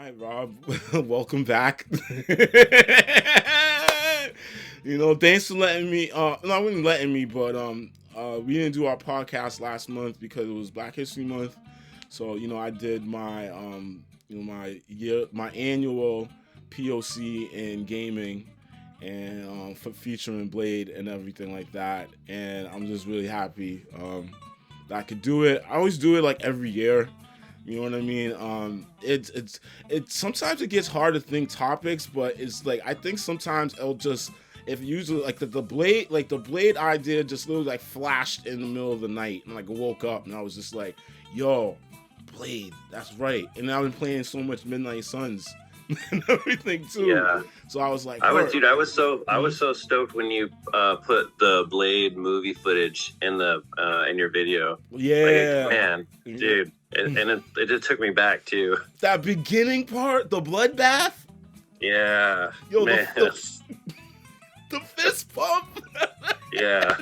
Hi, Rob. Welcome back. Thanks for letting me. Not really letting me, but we didn't do our podcast last month because it was Black History Month. So I did my my annual POC in gaming and for featuring Blade and everything like that. And I'm just really happy that I could do it. I always do it like every year. You know what I mean? It's sometimes it gets hard to think topics, but it's like I think sometimes it'll just if usually like the blade idea just literally like flashed in the middle of the night and like I woke up and I was just like, yo, Blade, that's right. And I've been playing so much Midnight Suns and everything too. Yeah. So I was like, I was so stoked when you put the Blade movie footage in the in your video. Yeah. Like, man, dude. And it just took me back too. That beginning part, the bloodbath. Yeah. Yo, man. The fist pump. Yeah.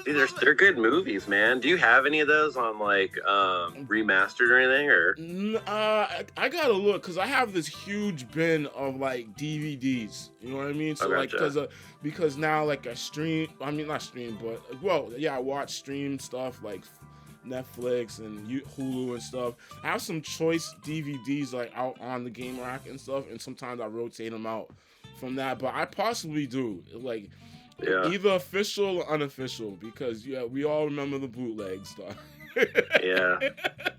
Dude, they're good movies, man. Do you have any of those on like remastered or anything? Or I gotta look because I have this huge bin of like DVDs. You know what I mean? So like because now like I stream. I mean not stream, but I watch stream stuff like Netflix and Hulu and stuff. I have some choice DVDs like out on the game rack and stuff, and sometimes I rotate them out from that. But I possibly do like either official or unofficial because we all remember the bootleg stuff. Yeah,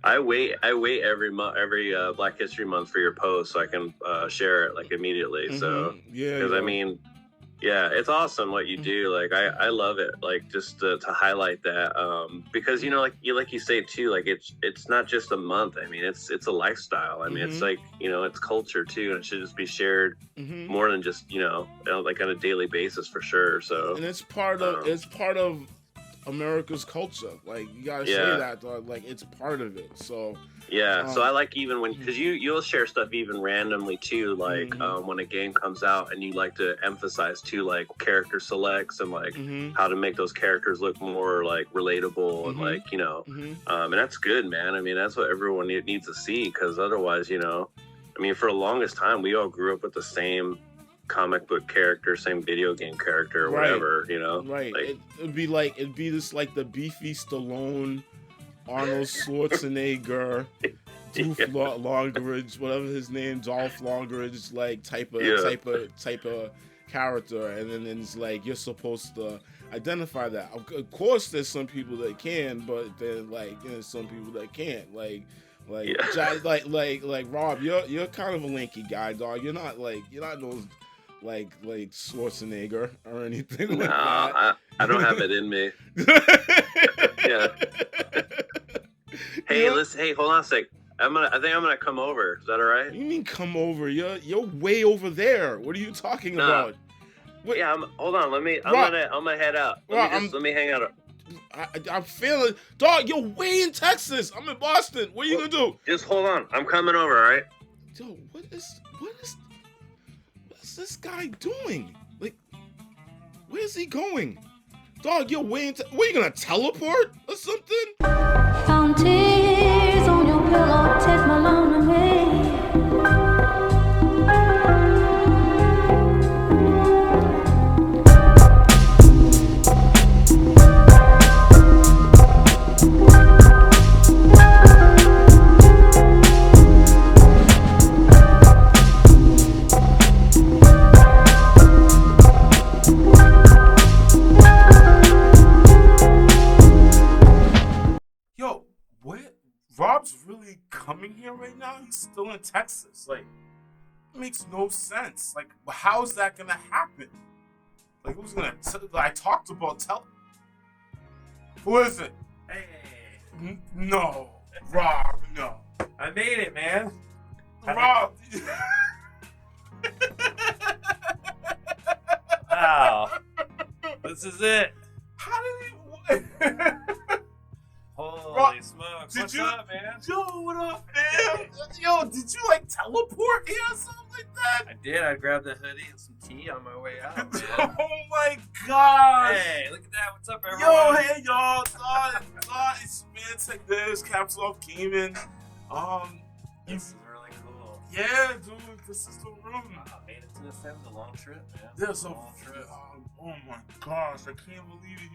I wait every month, every Black History Month for your post so I can share it like immediately. Mm-hmm. So because I mean. Yeah, it's awesome what you do. Like I love it. Like just to highlight that, because like you say too. Like it's not just a month. I mean, it's a lifestyle. I mean, it's like it's culture too, and it should just be shared more than just like on a daily basis for sure. So and it's part of America's culture. Like you gotta say that, dog. Like it's part of it. So. Yeah, so I like even when, because you'll share stuff even randomly too, like when a game comes out and you like to emphasize too, like character selects and like how to make those characters look more like relatable and like, and that's good, man. I mean, that's what everyone needs to see because otherwise, I mean, for the longest time, we all grew up with the same comic book character, same video game character or whatever, Right. Like, it'd be this like the beefy Stallone, Arnold Schwarzenegger, Dolph Lundgren, whatever his name, Dolph Lundgren, like type of character, and then it's like you're supposed to identify that. Of course, there's some people that can, but then like there's some people that can't. Like Rob, you're kind of a lanky guy, dog. You're not those like Schwarzenegger or anything like that. I don't have it in me. Yeah. Hey, listen. Hey, hold on a sec. I think I'm gonna come over. Is that all right? What do you mean come over? You're way over there. What are you talking about? What? Yeah. Hold on. I'm gonna head out. Let me hang out. I'm feeling, dog. You're way in Texas. I'm in Boston. What are you gonna do? Just hold on. I'm coming over. All right. Yo, what's this guy doing? Like, where's he going? Dog, you're way into... What, are you gonna teleport or something? Found tears on your pillow, take my loan away. Rob's really coming here right now? He's still in Texas. Like, it makes no sense. Like, how's that gonna happen? Like, who's gonna... I talked about Who is it? Hey. No. Rob, no. I made it, man. Rob. Wow. This is it. How did he... Holy smokes. What's up, man? Yo, what up, man? Yo, did you like teleport here or something like that? I did. I grabbed a hoodie and some tea on my way out, man. Oh my gosh. Hey, look at that. What's up, everyone? Yo, hey, y'all. It's man, take this. CappsOffGaming. This is Yeah, dude, this is the room. Wow, made it to this. That was a long trip, man. There's a long trip. Oh my gosh, I can't believe it.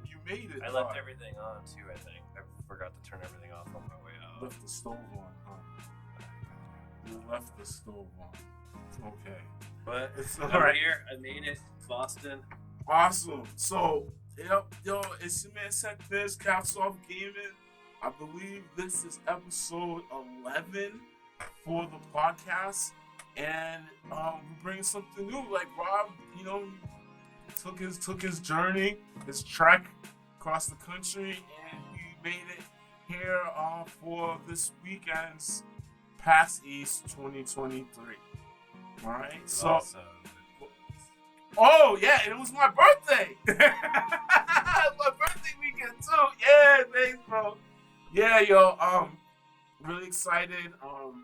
You made it. I left everything on too. I think I forgot to turn everything off on my way out. Left the stove on, huh? You left the stove on. Okay, But it's I'm alright. here. I made it. Boston. Awesome. So, yep, yo, it's your man tecnish, CappsOffGaming. I believe this is episode 11 for the podcast, and we're bringing something new. Like Rob, you know, took his journey, his trek across the country, and we made it here for this weekend's PAXEAST 2023. All right, so. Awesome. Oh yeah, and it was my birthday. My birthday weekend too. Yeah, thanks, bro. Yeah, yo, really excited. I'll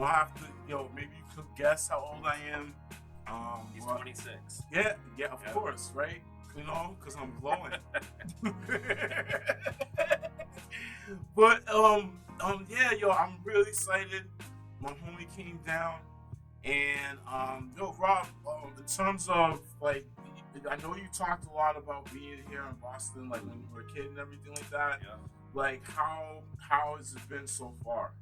have to, maybe you could guess how old I am. He's 26. Yeah, of course, right? You know, because I'm glowing. But yeah, yo, I'm really excited. My homie came down. And, Rob, in terms of, like, I know you talked a lot about being here in Boston, like, when you were a kid and everything like that. Yeah. Like, how has it been so far?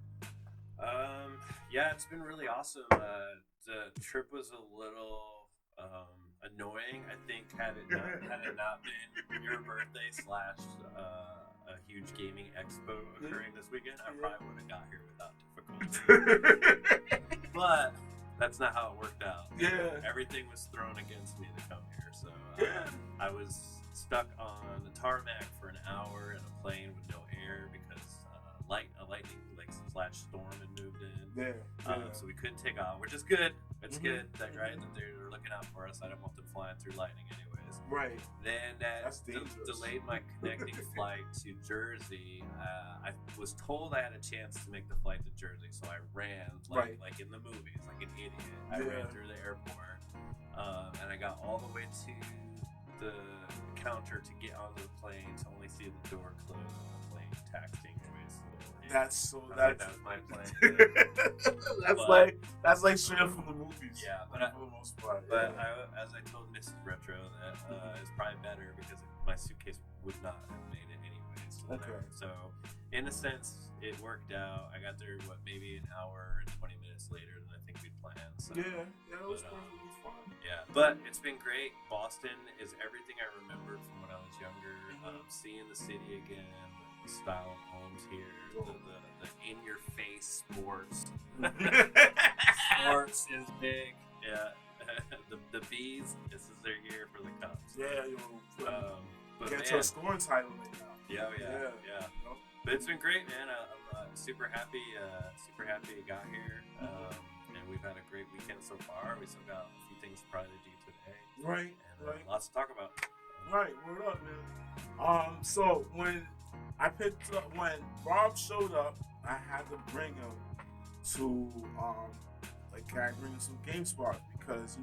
Yeah, it's been really awesome. The trip was a little annoying, I think, had it not been your birthday / a huge gaming expo occurring this weekend. I probably would have got here without difficulty. But that's not how it worked out. Yeah. Everything was thrown against me to come here. So I was stuck on the tarmac for an hour in a plane with no air because a lightning storm had moved in. Yeah. So we couldn't take off, which is good. It's good that they're looking out for us. I don't want them flying through lightning anyways. Right. Then that delayed my connecting flight to Jersey. I was told I had a chance to make the flight to Jersey, so I ran like in the movies, like an idiot. I ran through the airport, and I got all the way to the counter to get onto the plane to only see the door close on the plane taxiing away slowly. That was my plan. That's like straight up from the movies. Yeah, but for the most part. But as I told Mrs. Retro, that it's probably better because my suitcase would not have made it anyways. So in a sense, it worked out. I got there maybe an hour and 20 minutes later than I think we'd planned. So yeah, it was perfectly fun. Yeah, but it's been great. Boston is everything I remembered from when I was younger. Seeing the city again, the style of homes here, the in-your-face sports. Sports is big. Yeah. the Bees, this is their year for the Cubs. Yeah, but get to a scoring title right now. Yeah. But it's been great, man. I'm super happy. Super happy I got here. And we've had a great weekend so far. We still got a few things to probably do today. Right. And lots to talk about. Right. Word up, man. So when Rob showed up, I had to bring him to bring him some GameSpot because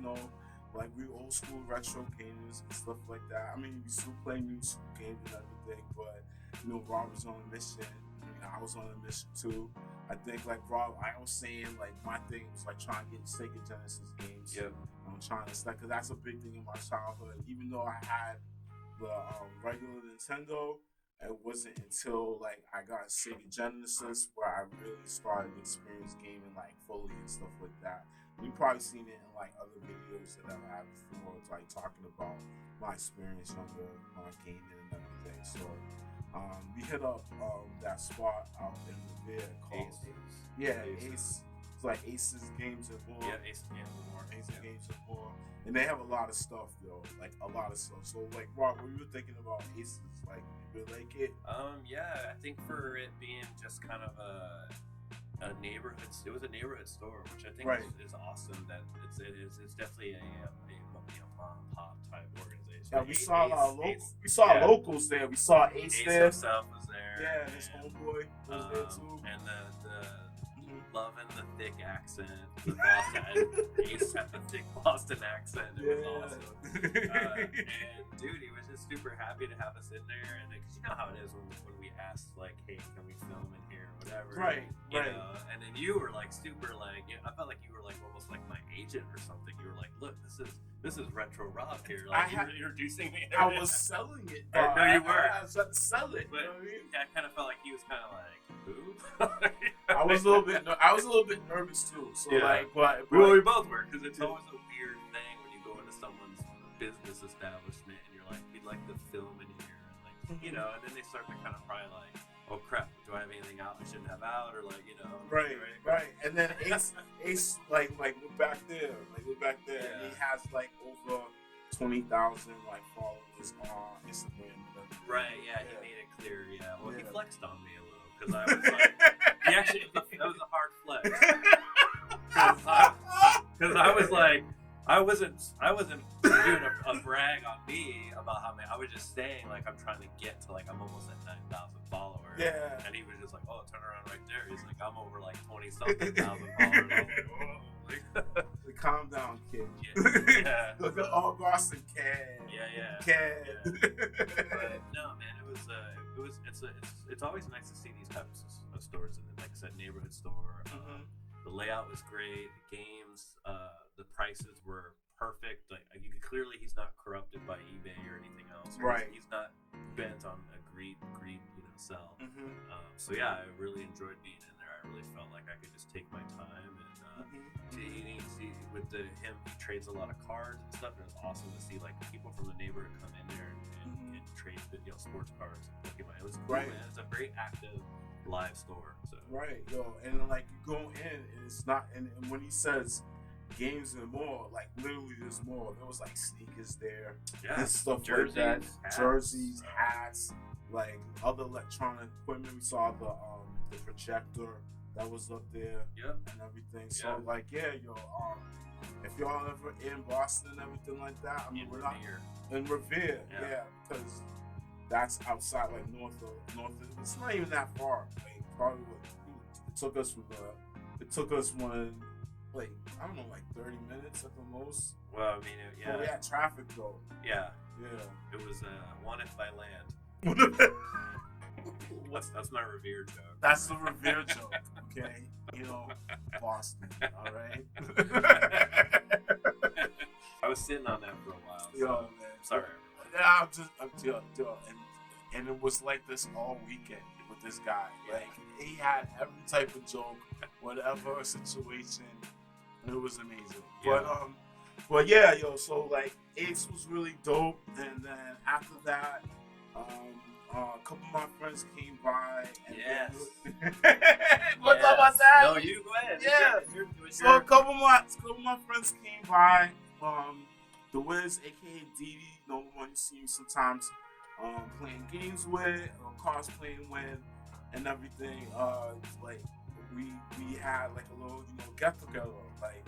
like we old school retro gamers and stuff like that. I mean, we still play new school games and everything, but Rob was on a mission. I was on a mission too. I think like Rob, I was saying like my thing was like trying to get Sega Genesis games. Yep. I'm trying to because that's a big thing in my childhood. Even though I had the regular Nintendo, it wasn't until like I got Sega Genesis where I really started to experience gaming like fully and stuff like that. You've probably seen it in like other videos that I've had before, like talking about my experience on gaming and everything. So we hit up that spot out in Revere called Ace. It's like Ace's Games and More. Yeah, Ace Games and More. And they have a lot of stuff though, like a lot of stuff. So like Rob, what you were thinking about Aces, like you really like it? Yeah, I think for it being just kind of a neighborhood, it was a neighborhood store, which I think is awesome. That it's definitely a mom and pop type organization. Yeah, we saw locals there. We saw Ace there. Himself was there. Yeah, his homeboy was there too. And the loving the thick accent. The Boston, Ace had the thick Boston accent. It was awesome. And dude, he was just super happy to have us in there. And because you know how it is when we asked like, hey, can we film in here? whatever. Right. You know? And then you were like super like, I felt like you were like almost like my agent or something. You were like, look, this is Retro Rob here. Like, you were introducing me. I was selling it. No, you were. I was trying to sell it. But You know what I mean? I kind of felt like he was kind of like, who? I was a little bit nervous too. So like, but we both were, because it's always a weird thing when you go into someone's business establishment and you're like, we'd like to film in here, and like, you know, and then they start to kind of probably like, oh crap, do I have anything out I shouldn't have out, or like, you know. Right. And then Ace like look back there, and he has like over 20,000 like followers on Instagram. Right, yeah, he made it clear, Well, he flexed on me a little, because I was like, that was a hard flex. Because I was like, I wasn't doing a brag on me about how many. I was just saying like I'm trying to get to like I'm almost at 9,000 followers. Yeah. And he was just like, oh, turn around right there. He's like, I'm over like 20-something thousand followers. I was like, whoa. Calm down, kid. Yeah. Look at all Boston Cad. Yeah. But no, man, it's always nice to see these types of stores. And like I said, neighborhood store. The layout was great. The games, the prices were perfect. Like you could clearly, he's not corrupted by eBay or anything else. Right. He's not bent on a greed, sell. So yeah, I really enjoyed being in there. I really felt like I could just take my time and see with him. He trades a lot of cards and stuff. And it was awesome to see like people from the neighborhood come in there and trade sports cards and Pokemon. It was cool, man. It's a very active live store. So. Right, and like you go in and it's not, and when he says games and more, like literally there's more. There was like sneakers there and stuff like that, jerseys, hats, like other electronic equipment. We saw the projector that was up there, and everything. So like if y'all ever in Boston and everything like that, I mean we're not in Revere, because that's outside like north of. It's not even that far. Like probably it took us when like I don't know, like 30 minutes at the most. Well, I mean, But we had traffic though. Yeah. It was wanted by land. That's my Revere joke. That's the Revere joke, okay? You know, Boston, all right? I was sitting on that for a while. So. Yo, man. Sorry. Yeah, and it was like this all weekend with this guy. Like, he had every type of joke, whatever situation. It was amazing. But yeah, so like Ace was really dope, and then after that, a couple of my friends came by. And what's up about that? No, you go ahead. Yeah. So a couple of my friends came by. The Wiz, aka Didi, one you see him sometimes playing games with, cosplaying with, and everything. Like we had like a little get together, like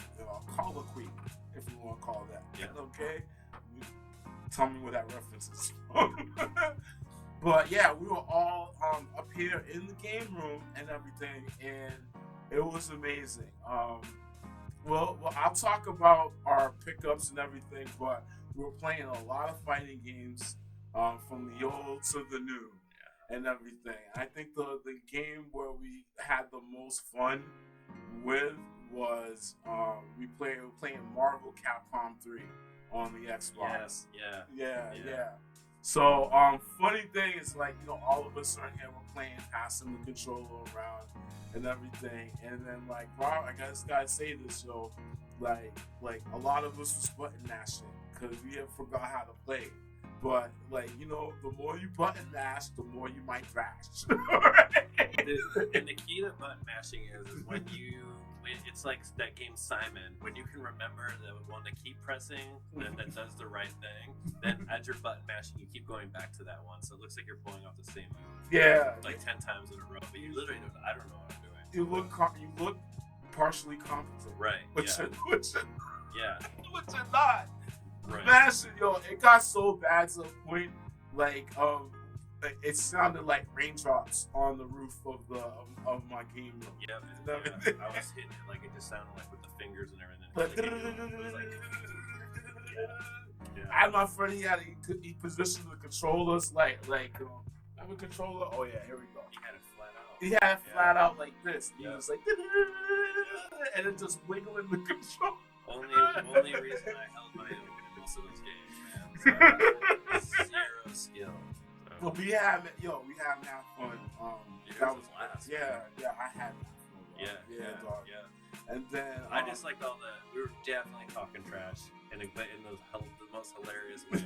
colloquy, if you want to call that. Okay. Tell me where that reference is from. But yeah, we were all up here in the game room and everything, and it was amazing. Well, I'll talk about our pickups and everything, but we were playing a lot of fighting games, from the old to the new, and everything. I think the game where we had the most fun with was we were playing Marvel Capcom 3 on the Xbox. Yeah. So, funny thing is, like, all of us are here, we're playing, passing the controller around and everything. And then, like, Rob, I gotta say this, like, a lot of us was button mashing because we had forgot how to play. But, like, the more you button mash, the more you might thrash. And the key to button mashing is when it's like that game Simon, when you can remember the one to keep pressing that does the right thing, then as you're button mashing, you keep going back to that one. So it looks like you're pulling off the same move. Yeah. Like 10 times in a row, but you literally don't, I don't know what I'm doing. You look partially competent. Right. Which you're not. Right. Mashing, it got so bad to the point, like, it sounded like raindrops on the roof of my game room. Yeah, I was hitting it like it just sounded like with the fingers and everything. I had my friend. He positioned the controllers like have a controller. Oh yeah, here we go. He had it flat out. He had it flat out like this. He was like, and it just wiggling the control. Only reason I held my own in most of those games, man. So, zero skill. So. But we haven't had fun. That was last. Yeah, I had fun. Yeah. And then I just liked all we were definitely talking trash in the most hilarious way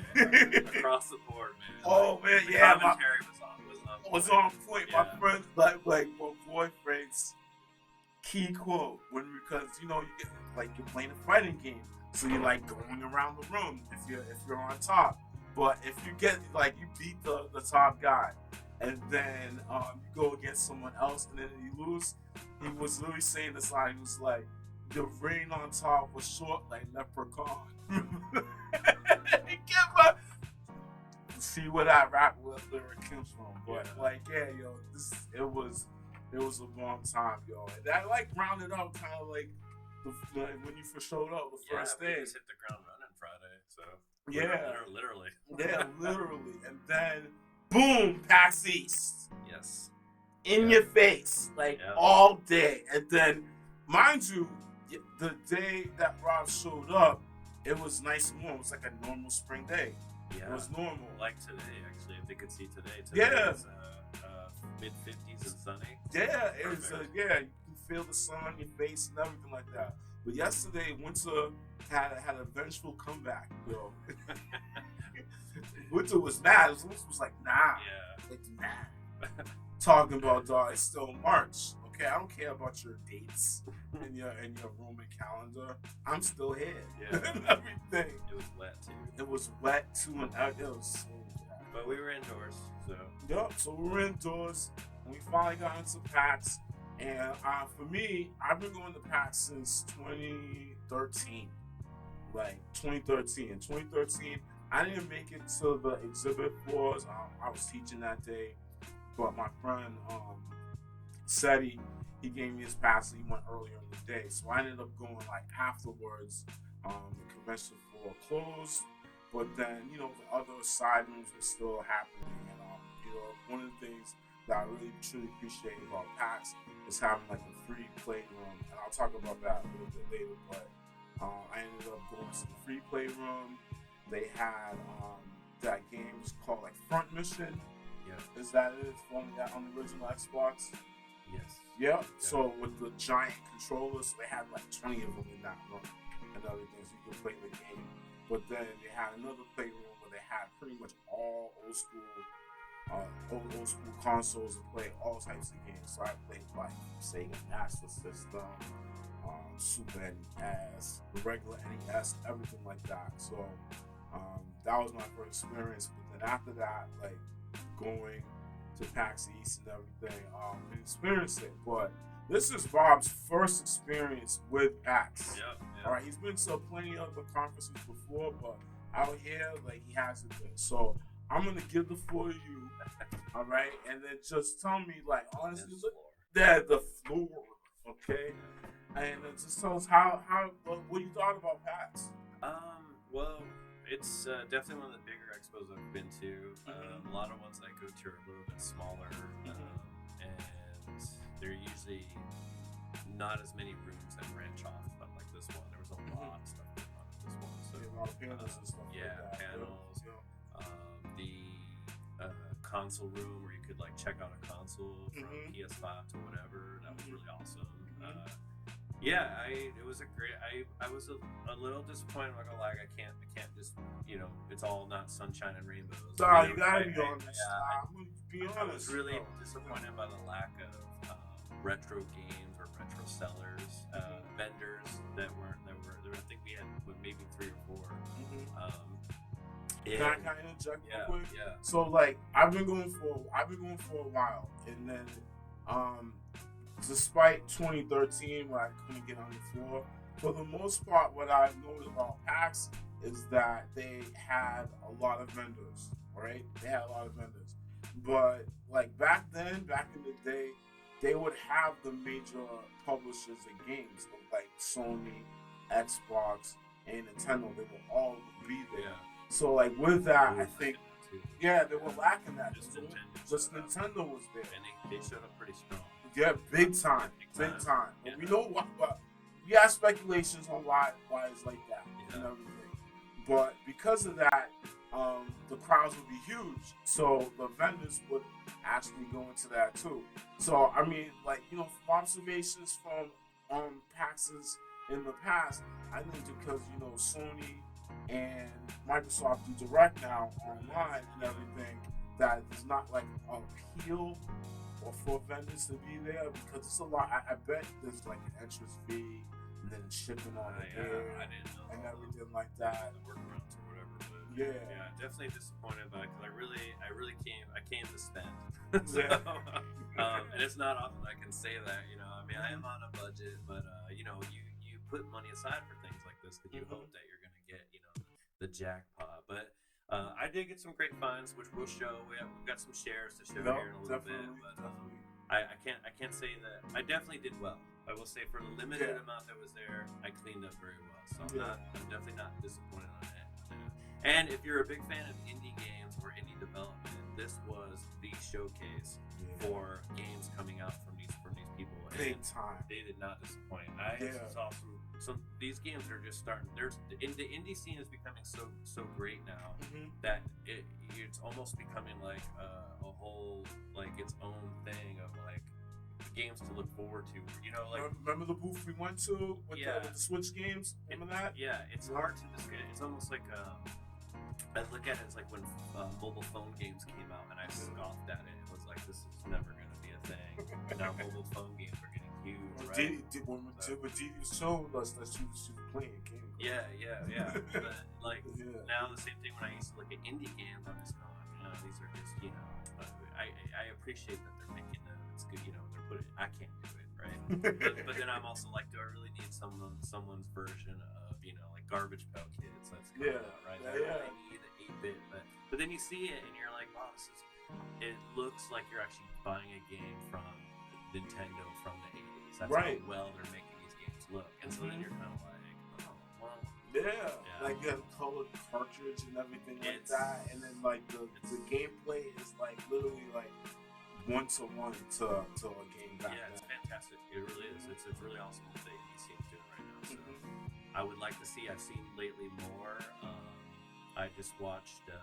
across the board, man. Oh man, the commentary was on point. Yeah. My friends like my boyfriend's key quote because you get you're playing a fighting game, so you're like going around the room if you're on top. But if you get you beat the top guy, and then you go against someone else and then you lose, he was literally saying this line. He was like, "The ring on top was short like leprechaun." See where that rap lyric comes from, but it was a long time, yo. And that rounded up kind of when you first showed up the first day. Just hit the ground running Friday, so literally. Yeah, literally, and then boom, PAX East. Yes. In your face, all day, and then mind you, the day that Rob showed up, it was nice and warm. It was like a normal spring day. Yeah. It was normal. Like today, actually, if they could see today. Yeah. Was mid-50s and sunny. Yeah, it was. You can feel the sun on your face and everything like that. But yesterday, winter had a vengeful comeback, yo. Winter was mad. Winter was like, nah. Yeah. Nah. Talking about, dog, it's still March. Okay, I don't care about your dates in your Roman calendar. I'm still here. Yeah. And everything. It was wet too. It was wet too, and it was so bad. But we were indoors, so. Yup. So we were indoors, and we finally got into PAX. And for me, I've been going to PAX since 2013. 2013. In 2013, I didn't make it to the exhibit floors. I was teaching that day, but my friend said he gave me his pass and he went earlier in the day. So I ended up going afterwards. The convention floor closed, but then the other side rooms were still happening. And one of the things that I really truly appreciate about PAX is having a free playroom, and I'll talk about that a little bit later. But I ended up going to the free playroom. They had that game was called Front Mission. Yeah. Is that it? On the original Xbox. Yes. Yeah. So with the giant controllers, they had 20 of them in that room and everything, so you could play the game. But then they had another playroom where they had pretty much all old school consoles and play all types of games. So I played Sega Master System, Super NES, the regular NES, everything like that. So that was my first experience. But then after that, going to PAX East and everything, and experienced it. But this is Bob's first experience with PAX. Yeah. All right, he's been to plenty of the conferences before, but out here, he hasn't been. So I'm gonna give the floor to you, all right, and then just tell me, honestly, the floor, okay, and then just tell us what you thought about PAX. Well, it's definitely one of the bigger expos I've been to. A lot of ones I go to are a little bit smaller, and they're usually not as many rooms that branch off, but this one, there was a lot of stuff going on at this one. So a lot of panels and stuff. Panels. Yeah. The console room where you could check out a console from PS5 to whatever. That was really awesome. It was a great. I was a little disappointed. I'm not gonna lie. I can't just it's all not sunshine and rainbows. Nah, you gotta be honest. I'm gonna be honest. I was really disappointed by the lack of retro games or retro sellers, vendors that were. I think we had maybe 3 or 4. Can I interject real quick? Yeah. So I've been going for a while, and then despite 2013 where I couldn't get on the floor, for the most part, what I've noticed about PAX is that they had a lot of vendors. Right? They had a lot of vendors, but back in the day, they would have the major publishers of games like Sony, Xbox, and Nintendo. They would all be there. Yeah. So with that, I think too. Yeah, they were lacking that. Just Nintendo was there. And they showed up pretty strong. Yeah, big time. Big time. Yeah. We know what, we got speculations on why it's like that and everything. But because of that, the crowds would be huge. So the vendors would actually go into that too. So, I mean, like, you know, from observations from PAXEAST in the past, I think because, you know, Sony and Microsoft do direct now online and everything, that there's not like an appeal or for vendors to be there because it's a lot. I bet there's like an entrance fee and then shipping on the air and everything like that. The workarounds or whatever. But Yeah, definitely disappointed by it because I came to spend. So, and it's not often I can say that, you know. I mean, I am on a budget, but you know, you put money aside for things like this because you hope that you're gonna get, you know, the jackpot. But I did get some great finds, which we'll show. We've got some shares to show here in a little bit. But I can't say that I definitely did well. I will say for the limited amount that was there, I cleaned up very well. So I'm definitely not disappointed on that. And if you're a big fan of indie games or indie development, this was the showcase for games coming out from these people. Big time. They did not disappoint. I saw some these games are just starting. The indie scene is becoming so great now that it's almost becoming like a whole like its own thing of like games to look forward to. You know, like remember the booth we went to with the Switch games? Remember that? Yeah, it's hard to describe. It's almost like I look at it as like when mobile phone games came out and I scoffed at it. It was like, this is never going to be a thing. Now mobile phone games are getting huge, right? When Didi showed us that she was playing games. Yeah. But like now the same thing when I used to look at indie games, I'm just going, you know, these are just, you know, I appreciate that they're making them. It's good, you know, they're putting. I can't do it, right? but then I'm also like, do I really need someone's version of, you know, like Garbage Pail Kids? That's coming out, right? I really need an 8-bit, but then you see it and you're like, wow, it looks like you're actually buying a game from Nintendo from the 80s. That's how well they're making these games look. And so then you're kind of like, oh, well. Yeah. Like you have colored cartridge and everything like that. And then like the gameplay is like literally like one-to-one to a game back then. It's fantastic. It really is. It's really awesome what the indie scene's doing right now. So I would like to see, I've seen lately more. I just watched I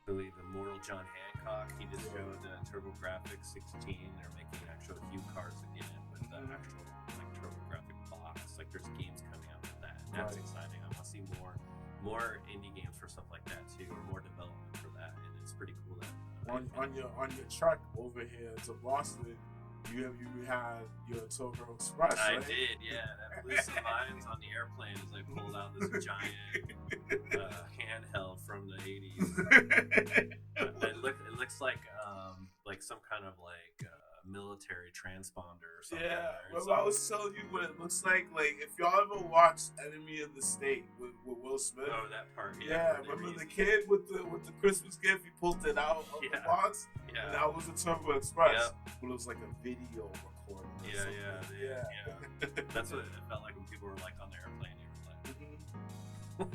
believe Immortal John Hancock. He just showed TurboGrafx 16. They're making actual hue cards again with the actual like TurboGrafx box. Like there's games coming out with that. And that's exciting. I want to see more indie games for stuff like that too, or more development for that. And it's pretty cool that on your truck over here to Boston, you had your Tokyo Express. I did, yeah. That blew some minds on the airplane as I pulled out this giant handheld from the 80s. It looks like some kind of like military transponder or something. Yeah, well, I was telling you what it looks like. Like if y'all ever watched Enemy of the State with Will Smith. Oh, that part. Yeah, remember the kid with the Christmas gift? He pulled it out of the box. Yeah, and that was a Turbo Express. Yep. But it was like a video recording. Yeah. That's what it felt like when people were like on the airplane.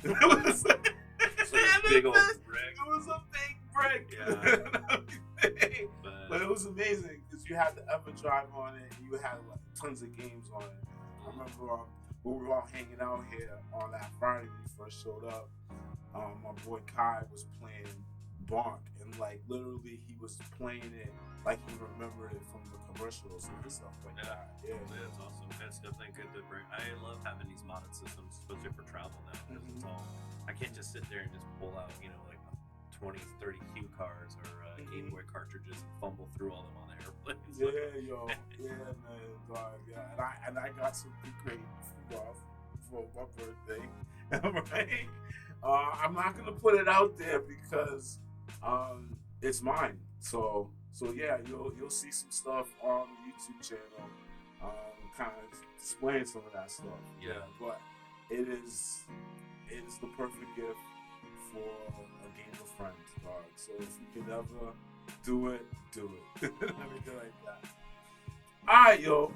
It was like a big old brick. It was a big brick. Yeah. But it was amazing because you had the EverDrive on it and you had like tons of games on it. I remember when we were all hanging out here on that Friday when you first showed up. My boy Kai was playing Bonk and like literally he was playing it like he remembered it from the commercials and stuff like that. Yeah, that's awesome. That's definitely good to bring. I love having these modded systems, especially for travel now, because it's all. I can't just sit there and just pull out, you know, like 20, 30 cue cards or Game Boy cartridges and fumble through all them on the airplanes. Yeah, man, dog. Yeah, and I got some great food off for my birthday. Right? I'm not gonna put it out there because it's mine. So yeah, you'll see some stuff on the YouTube channel, kind of displaying some of that stuff. Yeah, but it is the perfect gift for a game of friends, dog. So if you can ever do it. Everything like that. Alright, yo.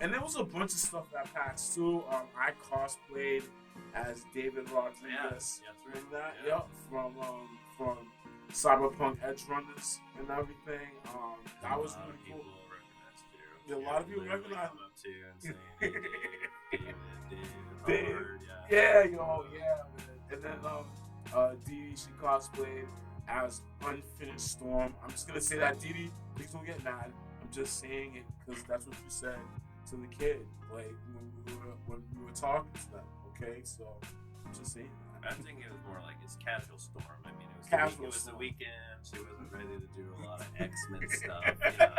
And there was a bunch of stuff at PAX too. I cosplayed as David Rodriguez. Yeah, that's right. Remember that? Yeah. Yep, from Cyberpunk Edge Runners and everything. That was really cool. Yeah, a lot of people recognize come up to you and say, hey, Dave. Howard, Yeah, yo, yeah, man. And then Dee, she cosplayed as Unfinished Storm. I'm just gonna say that, Dee, please don't get mad. I'm just saying it because that's what you said to the kid, like when we were talking to them. Okay, so I'm just saying that. I think it was more like it's casual Storm. I mean, it was the weekend. She wasn't ready to do a lot of X-Men stuff. You know?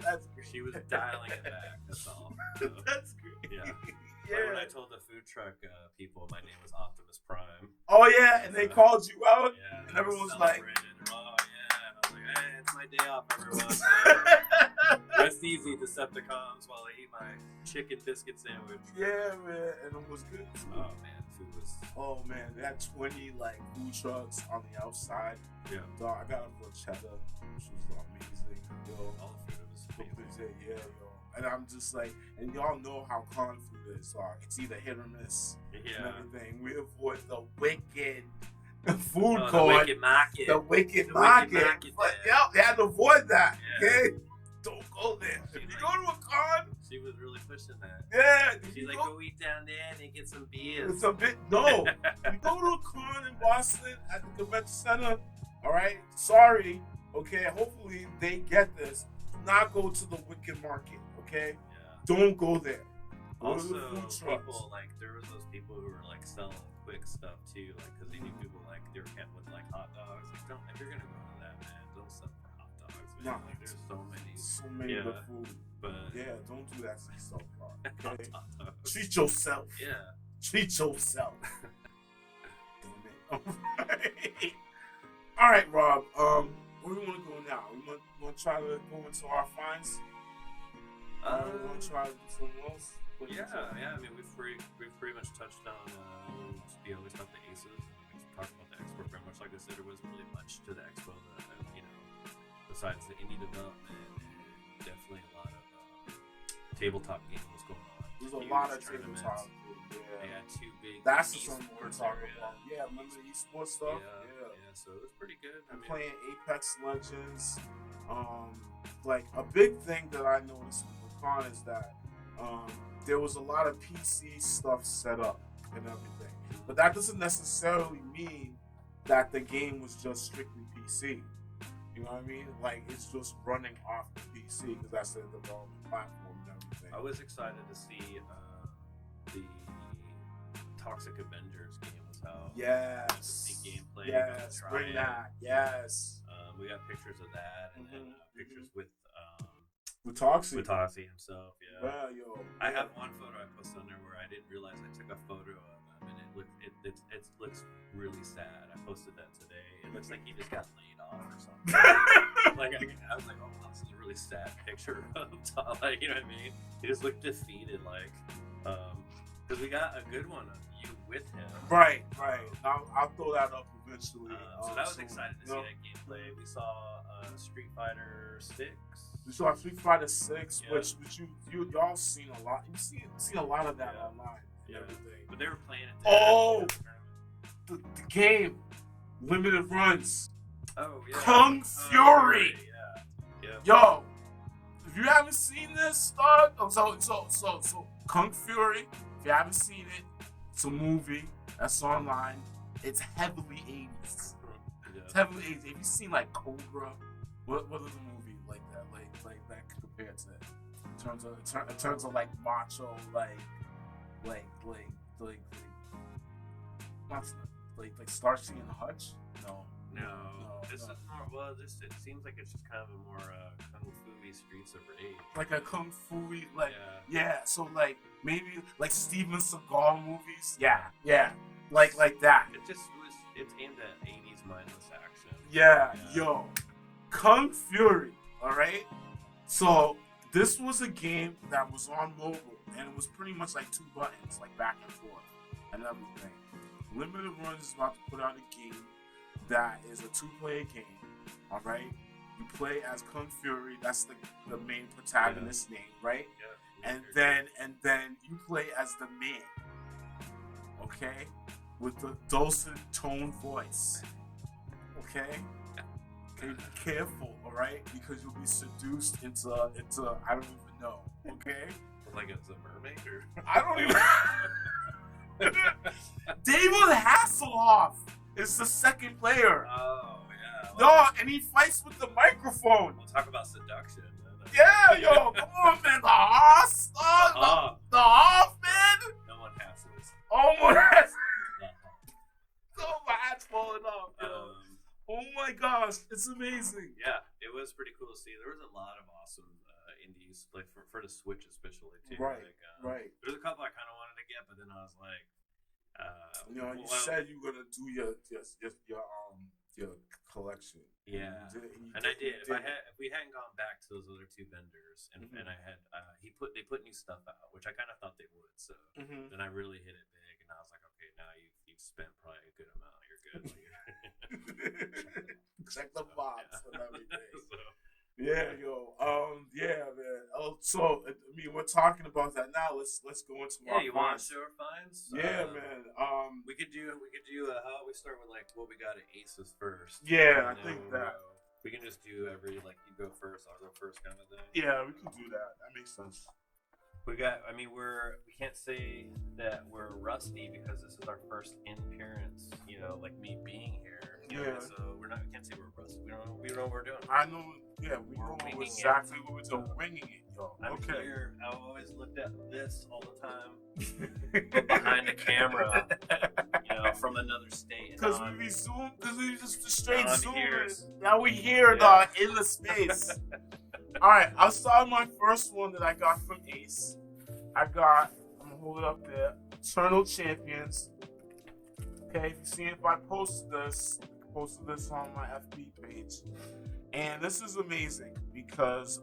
That's great. She was dialing it back. That's all. So, that's great. Yeah. Yeah. Like when I told the food truck people my name was Optimus Prime. Oh yeah, and they called you out, yeah, and everyone was like, "Oh yeah," and I was like, "Hey, it's my day off, everyone." So, rest easy, Decepticons, while I eat my chicken biscuit sandwich. Yeah, man, and it was good. Oh man, food was. Oh man, they had 20 like food trucks on the outside. Yeah. Dog, I got a bruschetta, which was amazing. Yo, All the food was amazing. Yeah, yo. And I'm just like, and y'all know how con food is. It's either hit or miss. Yeah. And everything. We avoid the wicked food court. The wicked market. The wicked market. But yeah, they had to avoid that. Yeah. Okay? Don't go there. If you go to a con, she was really pushing that. yeah. She's like, go eat down there and get some beers. It's a bit, no. You go to a con in Boston at the convention center, all right? Sorry, okay? Hopefully they get this. Do not go to the wicked market, okay? Yeah. Don't go there. Go Also, to the food trucks. people, like, there was those people who were, like, selling quick stuff, too, like, because they knew people, like, they were kept with, like, hot dogs. Like, don't, if you're going to go to that, man, don't sell for hot dogs, man. No. Like, there's so many good food. but Yeah, don't do that to yourself, bro. Okay? hot dogs. Treat yourself. Yeah. Treat yourself. Damn it. All right, Rob. Where do we want to go now? We want to try to go into our finds. We want to try to do something else. Yeah. I mean, we've pretty much touched on the other stuff, the aces. We talked about the expo very much. Like I said, there wasn't really much to the expo that besides the indie development, and definitely a lot of tabletop games going on. There's a lot of tabletop. Yeah, two big. That's the something we're talking about. Yeah, remember the esports stuff? Yeah. So it was pretty good. I'm playing Apex Legends. Like a big thing that I noticed with the con is that there was a lot of PC stuff set up and everything, but that doesn't necessarily mean that the game was just strictly PC. You know what I mean? Like, it's just running off the PC because that's the development platform and everything. I was excited to see the Toxic Avengers game was out. Yes. The gameplay. Yes. Bring that. Yes. We got pictures of that and then pictures with Toxic. With Toxic himself, yeah. Well, yo. I have one photo I posted on there where I didn't realize I took a photo of him and it looks really sad. I posted that today. It looks like he just got laid off or something. Like I was like, oh wow, this is a really sad picture of Tom. Like, you know what I mean? He just looked defeated, like, because we got a good one of you with him. Right. I'll throw that up eventually. So I was excited to see that gameplay. We saw Street Fighter 6. We saw Street Fighter 6, Yeah. which y'all seen a lot. You've seen a lot of that online. Yeah. Everything. But they were playing it. Oh, the game, limited runs. Oh yeah. Kung Fury. Yeah. Yo, if you haven't seen this, dog. So Kung Fury. If you haven't seen it, it's a movie that's online. It's heavily 80s. Yeah. It's heavily 80s. Have you seen like Cobra? What is a movie like that? Like that compared to that? In terms of like macho, like Starsky and Hutch? No. This is more. Well, it seems like it's just kind of a more kung fu-y Streets of Rage. Like a kung fu-y, yeah. So like maybe like Steven Seagal movies. Yeah. Like that. It's aimed at 80s mindless action. Yeah. Yo, Kung Fury. All right. So this was a game that was on mobile, and it was pretty much like 2 buttons, like back and forth, and everything. Limited Runs is about to put out a game that is a 2-player game. All right. You play as Kung Fury. That's the main protagonist's name, right? Yeah. And then you play as the man. okay, with the dulcet tone voice, okay? Okay, be careful, all right? Because you'll be seduced into I don't even know, okay? Like it's a mermaid or? I don't even. David Hasselhoff is the second player. Oh yeah. No, and he fights with the microphone. We'll talk about seduction. Yeah, yo, come on, man. The Hoss, the Hoff, man. No one passes. Oh my, oh my hat's falling off, yo. Oh my gosh, it's amazing. Yeah, it was pretty cool to see. There was a lot of awesome indies, like for the Switch especially too. Right, like, right. There's a couple I kind of wanted to get, but then I was like, you said you were gonna do your collection. Yeah, and I did. If we hadn't gone back to those other two vendors, and I had they put new stuff out, which I kind of thought they would. So then I really hit it big, and I was like, okay, now you've spent probably a good amount. You're good. Check the box and everything. So, yeah, yo, yeah, man. Oh, so I mean, we're talking about that now. Let's go into our you want to show our finds? Yeah, man. We could do. How we start with like what we got at Aces first. Yeah, I think that we can just do every like you go first, I'll go first kind of thing. Yeah, we can do that. That makes sense. We can't say that we're rusty because this is our first appearance, like me being here. So we can't say we're rusty. We don't know what we're doing. I know, yeah, we know exactly what we're doing. Winging it, yo. I'm here. I've always looked at this all the time. But behind the camera, from another state. Because we just straight zoom. Here. Now we here, dog, in the space. Alright, I'll start my first one that I got from Ace. I'm gonna hold it up there. Eternal Champions. Okay, if you see if I posted this on my FB page. And this is amazing because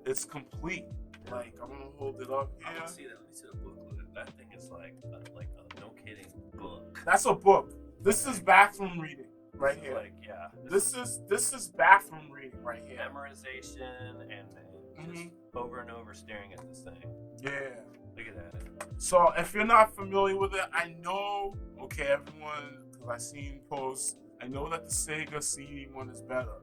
it's complete. Like, I'm gonna hold it up here. I want to see that. Let me see the booklet. That thing is like a no kidding book. That's a book. This is bathroom reading. Right here. Like, yeah. This is bathroom reading right here. Memorization and just over and over staring at this thing. Yeah. Look at that. So if you're not familiar with it, I know, okay, everyone, because I've seen posts, I know that the Sega CD one is better.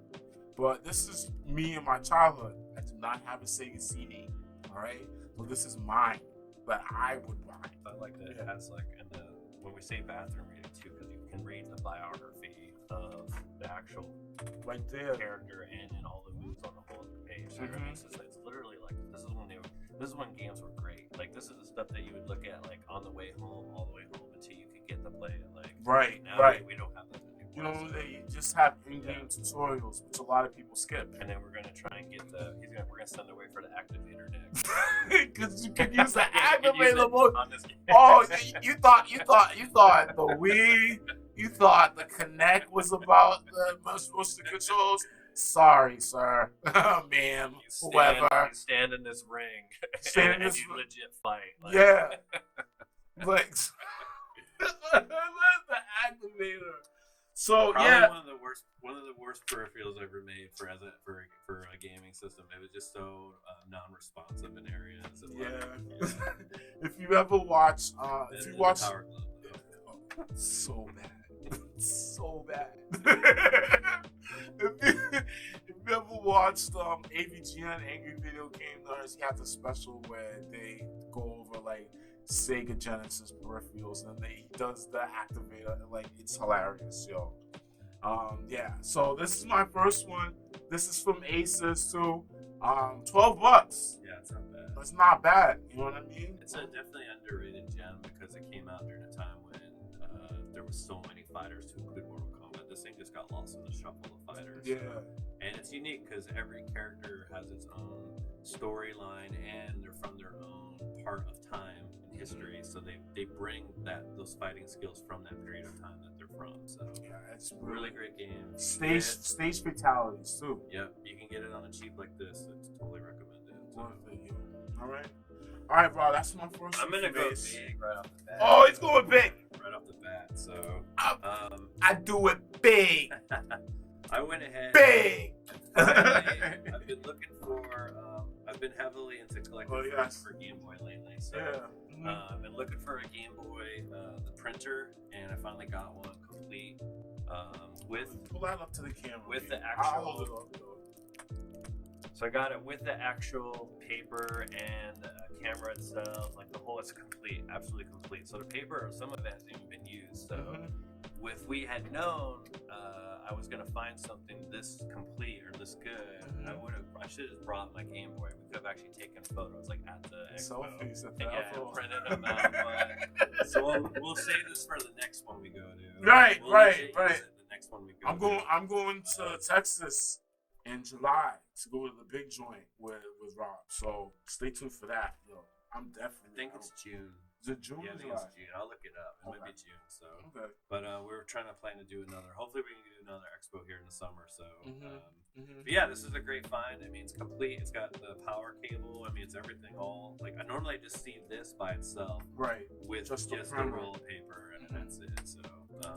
But this is me in my childhood. I do not have a Sega CD. Alright? So this is mine that I would buy. I like that it has like, when we say bathroom reading too, because you can read the biography of the actual character and all the moves on the whole page. So it's literally like this is when games were great. Like this is the stuff that you would look at like on the way home, all the way home until you could get to play it. Like now we don't have that anymore. They just have in-game tutorials, which a lot of people skip. And then we're gonna try and get we're gonna send away for the activator next. Because you can use the activator mode. Oh, you thought the Wii. You thought the Kinect was about the motion controls? Sorry, sir. Ma'am. Whoever. You stand in this ring. And you legit fight. Like. Yeah. Like, the activator. So probably one of the worst peripherals ever made for a gaming system. It was just so non-responsive in areas. And If you ever watch, if you watch, Power Glove, so bad. So bad. if you ever watched AVGN, Angry Video Game Nerds, he has a special where they go over like Sega Genesis peripherals and he does the activator. Like, it's hilarious, yo. So this is my first one. This is from Aces too. $12. Yeah, it's not bad. It's not bad. You know what I mean? It's a definitely underrated gem because it came out during a time when there was so many fighters to include Mortal Kombat. This thing just got lost in the shuffle of fighters. Yeah. And it's unique because every character has its own storyline and they're from their own part of time in history. So they bring those fighting skills from that period of time that they're from. So yeah, it's really great game. Stage fatalities too. Yep, you can get it on a cheap like this. It's totally recommended. All right, bro. That's my first. I'm gonna go big right off the bat. Oh, he's going big right off the bat. So I do it big. I went ahead. Big. I've been looking for. I've I've been heavily into collecting for Game Boy lately. So I've been looking for a Game Boy, the printer, and I finally got one complete with. Pull that up to the camera. With the actual. So I got it with the actual paper and the camera itself, like the whole, it's complete, absolutely complete. So the paper, some of it hasn't even been used. So if we had known I was gonna find something this complete or this good, I should have brought my Game Boy. We could have actually taken photos like at the expo. Selfies at the expo. Printed them out. So we'll save this for the next one we go to. Right. The next one we go. I'm going to Texas in July to go to the big joint with Rob. So stay tuned for that. Yo, I'm definitely. I think it's June. Is it June? Yeah, I think it's June. I'll look it up. It might be June. So. Okay. But we're trying to plan to do another. Hopefully we can do another expo here in the summer. So. But yeah, this is a great find. I mean, it's complete. It's got the power cable. I mean, it's everything all like I normally just see this by itself. Right. With just the roll of paper and that's it. So.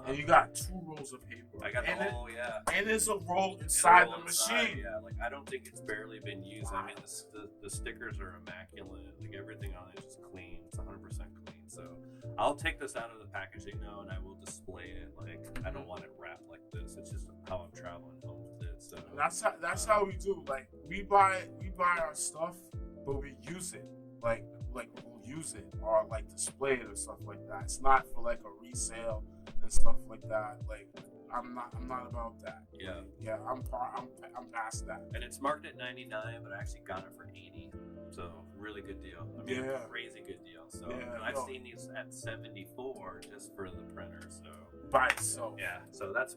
And you got 2 rolls of paper. I got the whole, And there's a roll inside the machine. Yeah, like I don't think it's barely been used. I mean, the stickers are immaculate. Like everything on it is just clean. It's 100% clean. So I'll take this out of the packaging now and I will display it. Like I don't want it wrapped like this. It's just how I'm traveling home with it. So that's how we do. Like we buy our stuff, but we use it. Like we'll use it or like display it or stuff like that. It's not for like a resale and stuff like that. Like I'm not about that. Yeah. I'm past that. And it's marked at $99, but I actually got it for $80. So really good deal. I mean, crazy good deal. So I've seen these at $74 just for the printer. So by itself. Yeah. So that's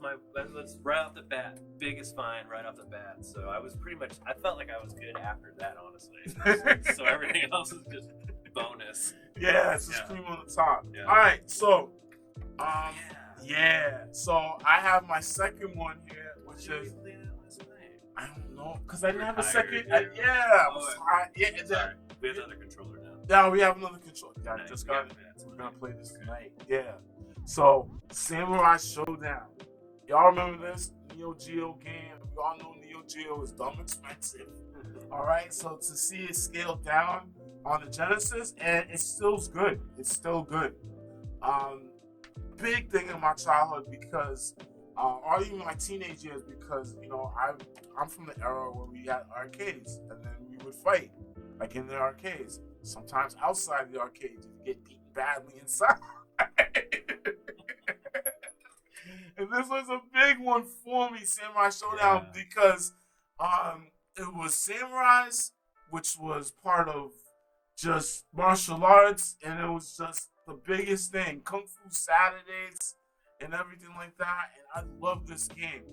right off the bat, biggest find right off the bat. So I was pretty much, I felt like I was good after that, honestly. So everything else is just bonus. Yeah, it's just cream on the top. Yeah. All right, so so I have my second one here, which is I don't know, because I didn't have a second. Sorry. We have another controller now. Yeah, we have another controller. I just got it. We're gonna play this tonight. Yeah. So Samurai Showdown. Y'all remember this Neo Geo game? We all know Neo Geo is dumb expensive. All right, so to see it scaled down on the Genesis, and it's still good. It's still good. Big thing in my childhood because, or even my teenage years, because I'm from the era where we had arcades, and then we would fight, like in the arcades. Sometimes outside the arcades, you get beaten badly inside. And this was a big one for me, Samurai Showdown, because it was Samurais, which was part of just martial arts, and it was just the biggest thing, Kung Fu Saturdays and everything like that, and I love this game.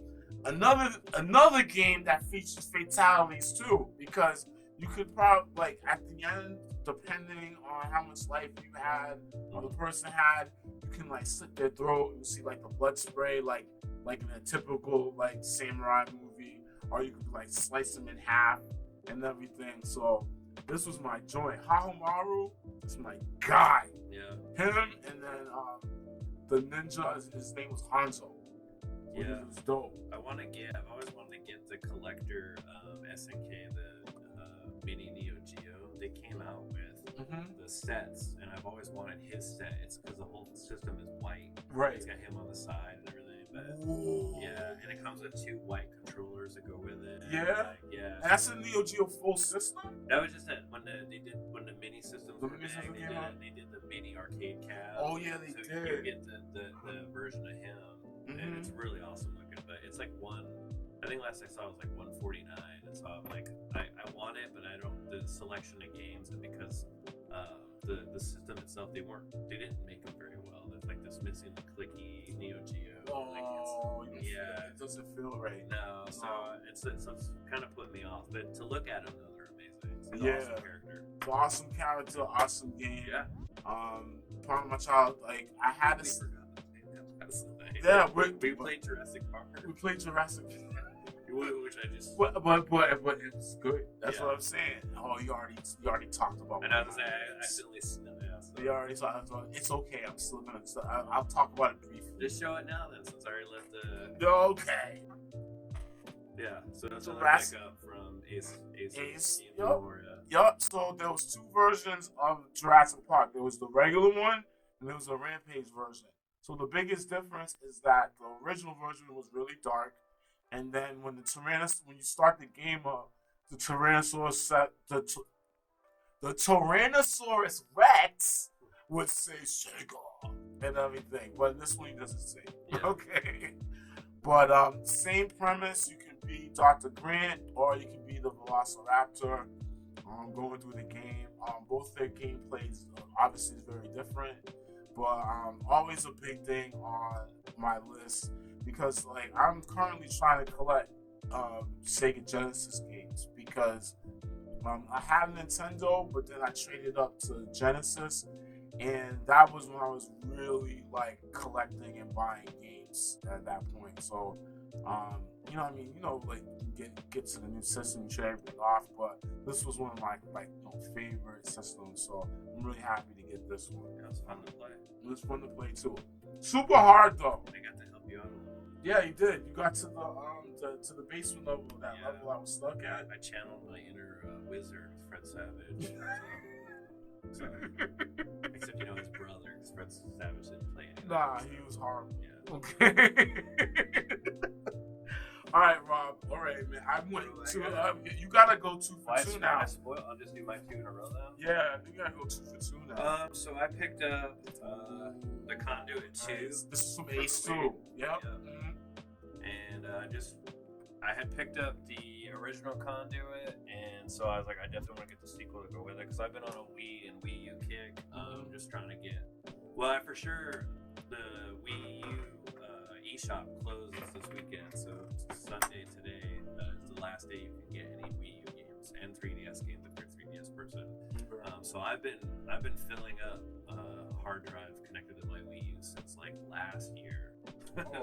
Another game that features fatalities too, because you could probably, like, at the end, depending on how much life you had or the person had, you can like slit their throat and see like the blood spray, like in a typical like samurai movie, or you could like slice them in half and everything. So this was my joint. Hahomaru is my guy. Yeah. Him, and then the ninja, his name was Hanzo. Yeah. It was dope. I've always wanted to get the collector SNK, the mini Neo Geo. They came out with the sets, and I've always wanted his set. It's because the whole system is white. Right. It's got him on the side and everything. But and it comes with 2 white controllers that go with it. Yeah. And that's a Neo Geo full system. That was just it. When the mini systems were big, they did the mini arcade cab. Oh yeah, they did. You get the version of him, and it's really awesome looking. But it's like I think last I saw it was like $149, and so I'm like, I want it, but I don't. The selection of games, and because the system itself, they didn't make them very well. There's like this missing clicky Neo Geo. It doesn't feel right. No, so it's kind of put me off. But to look at them, though, they're amazing. It's an awesome character. Awesome character, awesome game. Yeah. Part of my child, like I had this. We played Jurassic Park. We played Jurassic. Which I just. But it was good. That's what I'm saying. Oh, you already talked about. And I was saying, I accidentally snuck it. So. You already talked about it. It's okay. I'm still gonna. I'll talk about it briefly. Just show it now, then, since I already left the. Okay. Yeah. So that's what I pick up from Ace. Yup. So there was two versions of Jurassic Park. There was the regular one, and there was a Rampage version. So the biggest difference is that the original version was really dark, and then when you start the game up, the Tyrannosaurus Rex would say Sega and everything, but in this one he doesn't say. Yeah. Okay. But same premise. You can be Dr. Grant or you can be the Velociraptor. Going through the game. Both their gameplays obviously is very different, but always a big thing on my list because like I'm currently trying to collect Sega Genesis games because I had Nintendo, but then I traded up to Genesis, and that was when I was really like collecting and buying games at that point. So you know what I mean? You know, like get to the new system, you trade everything off, but this was one of my favorite systems, so I'm really happy to get this one. It was fun to play. It was fun to play too. Super hard though. I got to help you out a little. Yeah, you did. You got to the basement level, that level I was stuck at. I channeled my inner wizard, Fred Savage. So, except his brother, because Fred Savage didn't play anything. Nah, he was horrible. Yeah. Okay. All right, Rob. All right, man. I went to. You gotta go 2 for 2 now. I'll just do my 2 in a row now. Yeah, you gotta go 2 for 2 now. So I picked up the Conduit 2. This is from Ace 2. Yep. Mm-hmm. And I had picked up the original Conduit, and so I was like, I definitely want to get the sequel to go with it because I've been on a Wii and Wii U kick. Just trying to get. Well, for sure, the Wii U eShop closes this weekend, so Sunday today is the last day you can get any Wii U games and 3DS games if you're a 3DS person. So I've been filling up hard drive connected to my Wii U since like last year.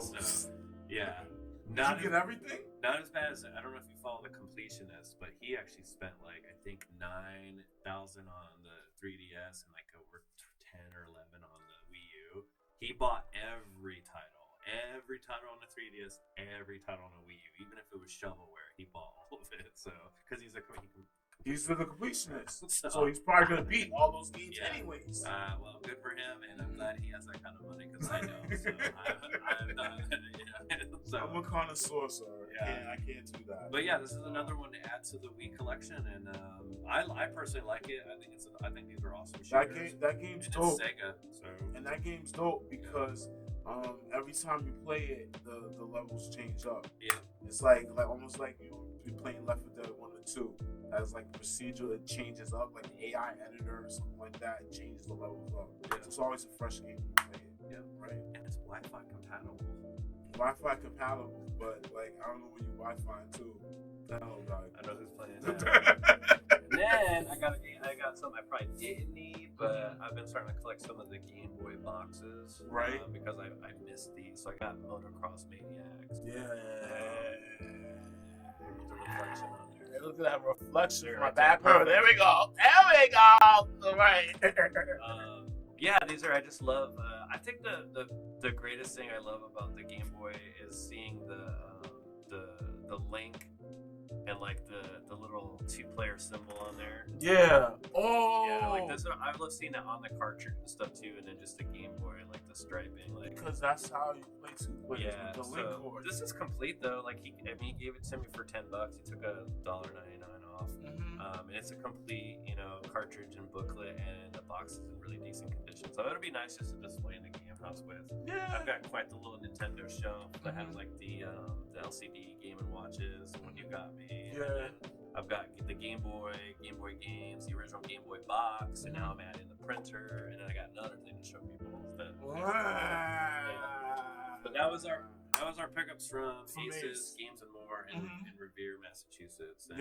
So yeah. Did you get everything? Not as bad as I don't know if you follow the completionist, but he actually spent like I think 9,000 on the 3DS and like over 10 or 11 on the Wii U. He bought every title on the 3DS, every title on the Wii U, even if it was shovelware, he bought all of it. So because he's the completionist, so he's probably gonna beat all those games anyways. Well, good for him, and I'm glad he has that kind of money because I don't. So I'm not. So, I'm a connoisseur, sir. Yeah, I can't do that. But yeah, this is another one to add to the Wii collection, and I personally like it. I think these are awesome shooters. That game's dope. It's Sega, so. And that game's dope because every time you play it, the levels change up. Yeah. It's like almost like you're playing Left 4 Dead 1 or 2. As like the procedure, it changes up, like an AI editor or something like that. It changes the levels up. Yeah. So it's always a fresh game to play it. Yeah. Right. And it's Wi-Fi compatible. Wi-Fi compatible, but like I don't know where you Wi-Fi too. Oh God. I know who's playing that. And then I got something I probably didn't need, but I've been starting to collect some of the Game Boy boxes. Right. Because I missed these. So I got Motocross Maniacs. Yeah. The reflection on there. Hey, look at that reflection in my Right back. there. There we go. All right. Yeah, these are. I just love. I think the greatest thing I love about the Game Boy is seeing the link and like the little 2-player symbol on there. Yeah. Oh. Yeah, like this. I love seeing that on the cartridge and stuff too, and then just the Game Boy, like the striping, like. Because that's how you play 2 players. Yeah. With the link cord. This is complete though. Like he gave it to me for $10. He took $1.99 off. And it's a complete, cartridge and booklet, and the box is in really decent condition. So it'll be nice just to display in the game house with. Yeah. I've got quite the little Nintendo shelf that has like the LCD Game & Watches, the one you got me. Yeah. And then I've got the Game Boy games, the original Game Boy box, and now I'm adding the printer, and then I got another thing to show people. But that was our pickups from Aces, Games and More in Revere, Massachusetts. And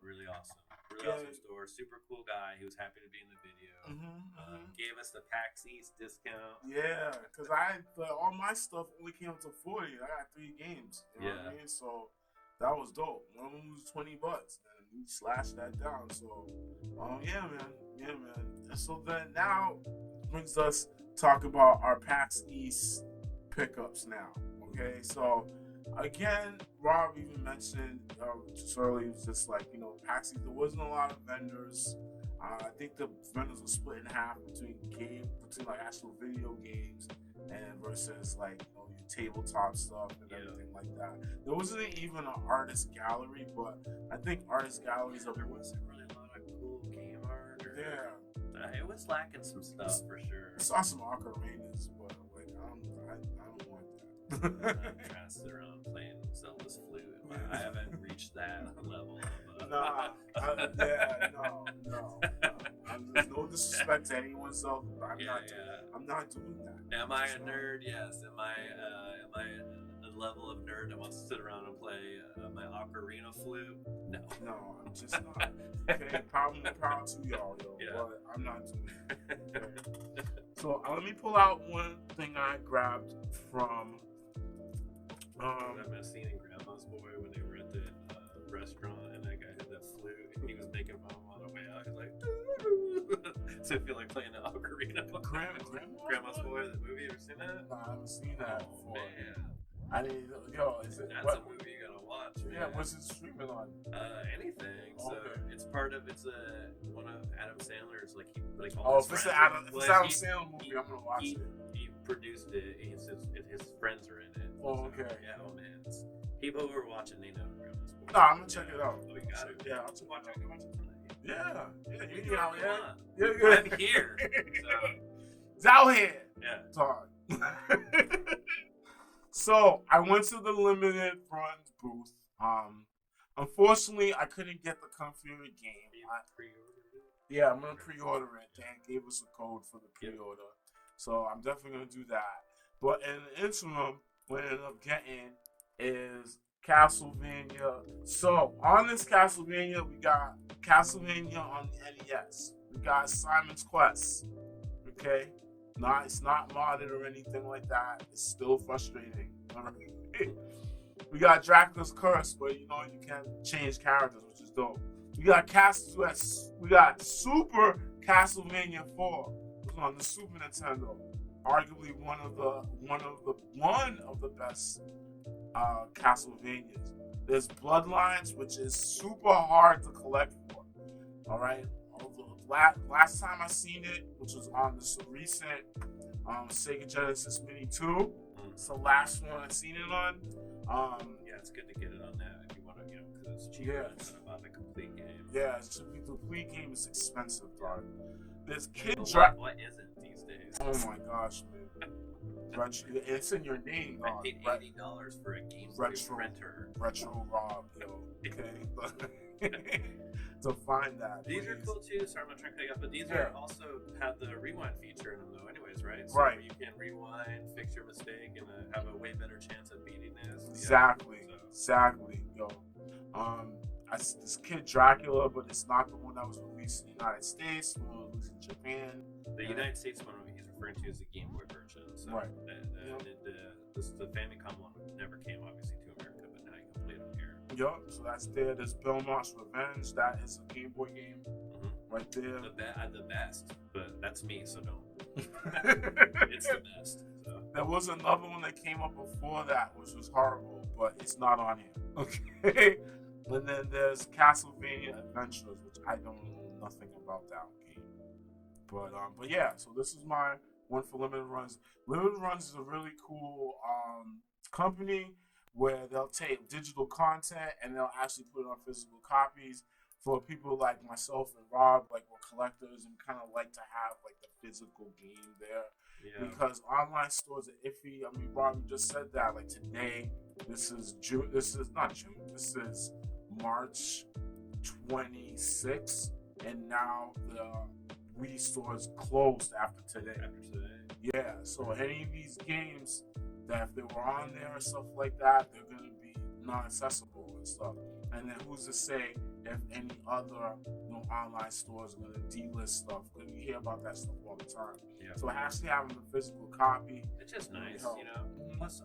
really awesome. Really awesome store. Super cool guy. He was happy to be in the video. Gave us the PAXEAST discount. Yeah, because all my stuff only came up to 40. I got 3 games. You know what I mean? So that was dope. One of them was $20, and we slashed that down. So, yeah, man. And so then now brings us talk about our PAXEAST pickups now. Okay, so again, Rob even mentioned just earlier, it was just like, you know, PAXEAST, there wasn't a lot of vendors. I think the vendors were split in half between like actual video games and versus like, you know, your tabletop stuff and everything like that. There wasn't even an artist gallery, but I think artist galleries there wasn't really a lot of cool game art. It was lacking some stuff for sure. I saw some ocarinas, but like I don't want that. I'm not trying to sit around playing Zelda's flute. I haven't reached that level. No. There's no disrespect to anyone's Zelda, but I'm not doing that. Am I a nerd? Yes. Am I a level of nerd that wants to sit around and play my ocarina flute? No. No, I'm just not. Okay, proud to y'all, but I'm not doing it. Okay. So let me pull out one thing I grabbed from. That scene in Grandma's Boy when they were at the restaurant and that guy had that flute and he was making fun on the way out. He's like, so I feel like playing the ocarina. Grandma's Boy, the movie. Ever seen that? No, I haven't seen that before. Man. I didn't. Is it? That's a movie you gotta watch. Man. Yeah, what's it streaming on? Anything. So okay. it's one of Adam Sandler's like if it's an Adam Sandler movie, I'm gonna watch it. He produced it. His friends are in it. Oh, okay. Yeah, oh man. People who are watching, they know Grandma's Boy. No, I'm gonna check it out. Oh, you got it. Yeah, I'll check watch it. Watch it tonight. Yeah, you out here. Yeah, I'm here. So. It's out here. Yeah. Talk. So I went to the limited runs booth. Unfortunately, I couldn't get the Configure game. Yeah, I'm gonna pre-order it. Dan gave us a code for the pre-order, so I'm definitely gonna do that. But in the interim, what I ended up getting is Castlevania. So on this Castlevania, we got Castlevania on the NES. We got Simon's Quest. Okay. It's not modded or anything like that. It's still frustrating. All right. We got Dracula's Curse, where you can change characters, which is dope. We got Super Castlevania 4, which was on the Super Nintendo. Arguably one of the best Castlevanias. There's Bloodlines, which is super hard to collect for. All right. Last time I seen it, which was on this recent Sega Genesis Mini 2. It's the last one I seen it on. It's good to get it on that if you want to, because it's cheaper than about the complete game. Yeah, the complete game is expensive, dog. This kid what is it these days? Oh my gosh, man. It's in your name, dog. I paid $80 for a Gameboys renter. Retro Rob, okay. To find that. These are cool too. Sorry, I'm not trying to cut you off, but these are also have the rewind feature in them though, anyways, right? So you can rewind, fix your mistake, and have a way better chance of beating this. Exactly. Yo, this Kid Dracula, but it's not the one that was released in the United States. The one that was released in Japan. The United States one he's referring to is the Game Boy version. So right. The Famicom one never came obviously to America, but now you can play it on here. Yup, so that's there. There's Belmont's Revenge. That is a Game Boy game. Right there. The best, but that's me, so don't. It's the best. So. There was another one that came up before that, which was horrible, but it's not on here. Okay. And then there's Castlevania Adventures, which I don't know nothing about that game. But yeah, so this is my one for Limited Runs. Limited Runs is a really cool company where they'll take digital content and they'll actually put it on physical copies for people like myself and Rob, like we're collectors and kind of like to have like the physical game there. Yeah. Because online stores are iffy. I mean, Rob, you just said that. Like today, this is March 26th, and now the Wii store is closed after today. Yeah, so any of these games that if they were on there or stuff like that, they're going to be non-accessible and stuff. And then who's to say if any other online stores are going to delist stuff? Because you hear about that stuff all the time. Yeah. So actually having the physical copy, it's just nice, Plus,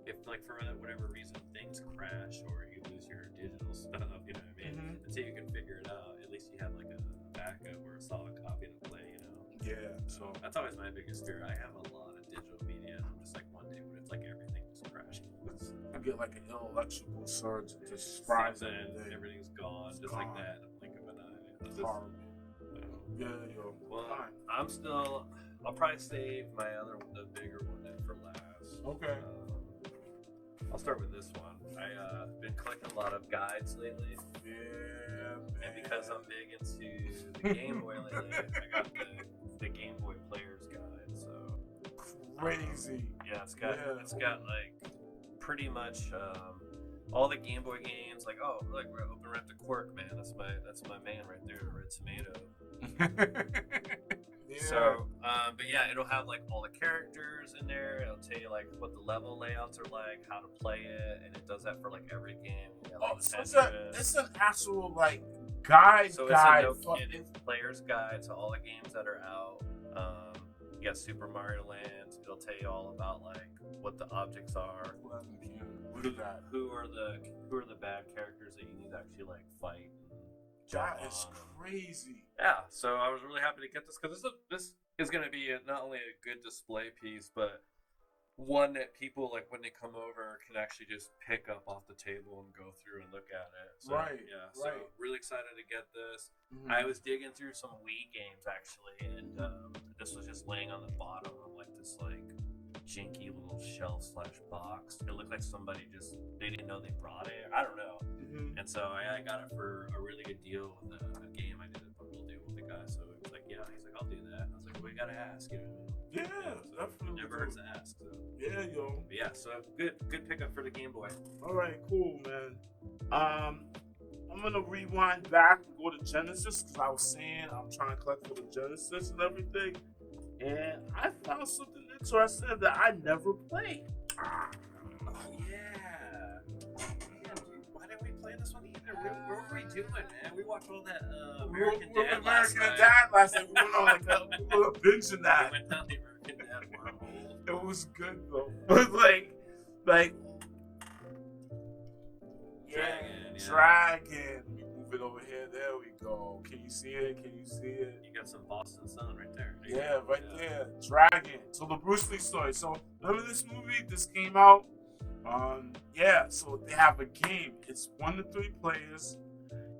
if like for whatever reason things crash or you lose your digital stuff, until you can figure it out, at least you have like a backup or a solid copy to play, Yeah. So that's always my biggest fear. I have a lot of digital media, and I'm just like one day when it's like everything just crashing get like an electrical surge that just fries everything. Everything's gone, just like that in a blink of an eye. It's horrible. Yeah, yo. Well, I'll probably save the bigger one in for last. Okay. I'll start with this one. I've been collecting a lot of guides lately. Yeah, man. And because I'm big into the Game Boy lately, I got the Game Boy Player's Guide. So crazy. Yeah, it's got like pretty much all the Game Boy games. Like we're open rep to Quirk, man. That's my man right there, Red Tomato. Yeah. So, but yeah, it'll have like all the characters in there. It'll tell you like what the level layouts are like, how to play it, and it does that for like every game. So it's an actual like guide. So it's a no-kidding player's guide to all the games that are out. You got Super Mario Land. It'll tell you all about like what the objects are. Look at that. Who are the bad characters that you need to actually like fight? That is crazy. Yeah, so I was really happy to get this because this is going to be not only a good display piece, but one that people like when they come over can actually just pick up off the table and go through and look at it. So, right. Yeah. Right. So really excited to get this. Mm-hmm. I was digging through some Wii games actually, and this was just laying on the bottom of like this like janky little shelf / box. It looked like somebody they didn't know they brought it. I don't know. Mm-hmm. And so I got it for a really good deal with a game I did a bundle deal with the guy. So it was like, yeah, he's like, I'll do that. I was like, well, we gotta ask, you know. Yeah, so definitely. Never hurts to ask. So. Yeah, yo. But yeah, so good pickup for the Game Boy. All right, cool, man. I'm gonna rewind back and go to Genesis because I was saying I'm trying to collect for the Genesis and everything, and I found something interesting that I never played. Oh yeah, dude. Why didn't we play this one either? What were we doing, man? We watched all that American Dad last night. We went on like we were binging that. We went down the American Dad wormhole. It was good though. But like. Dragon. We move it over here. There we go. Can you see it? You got some Boston Sun right there. Yeah, right there. Dragon. So the Bruce Lee story. So remember this movie? This came out. So they have a game. It's 1 to 3 players,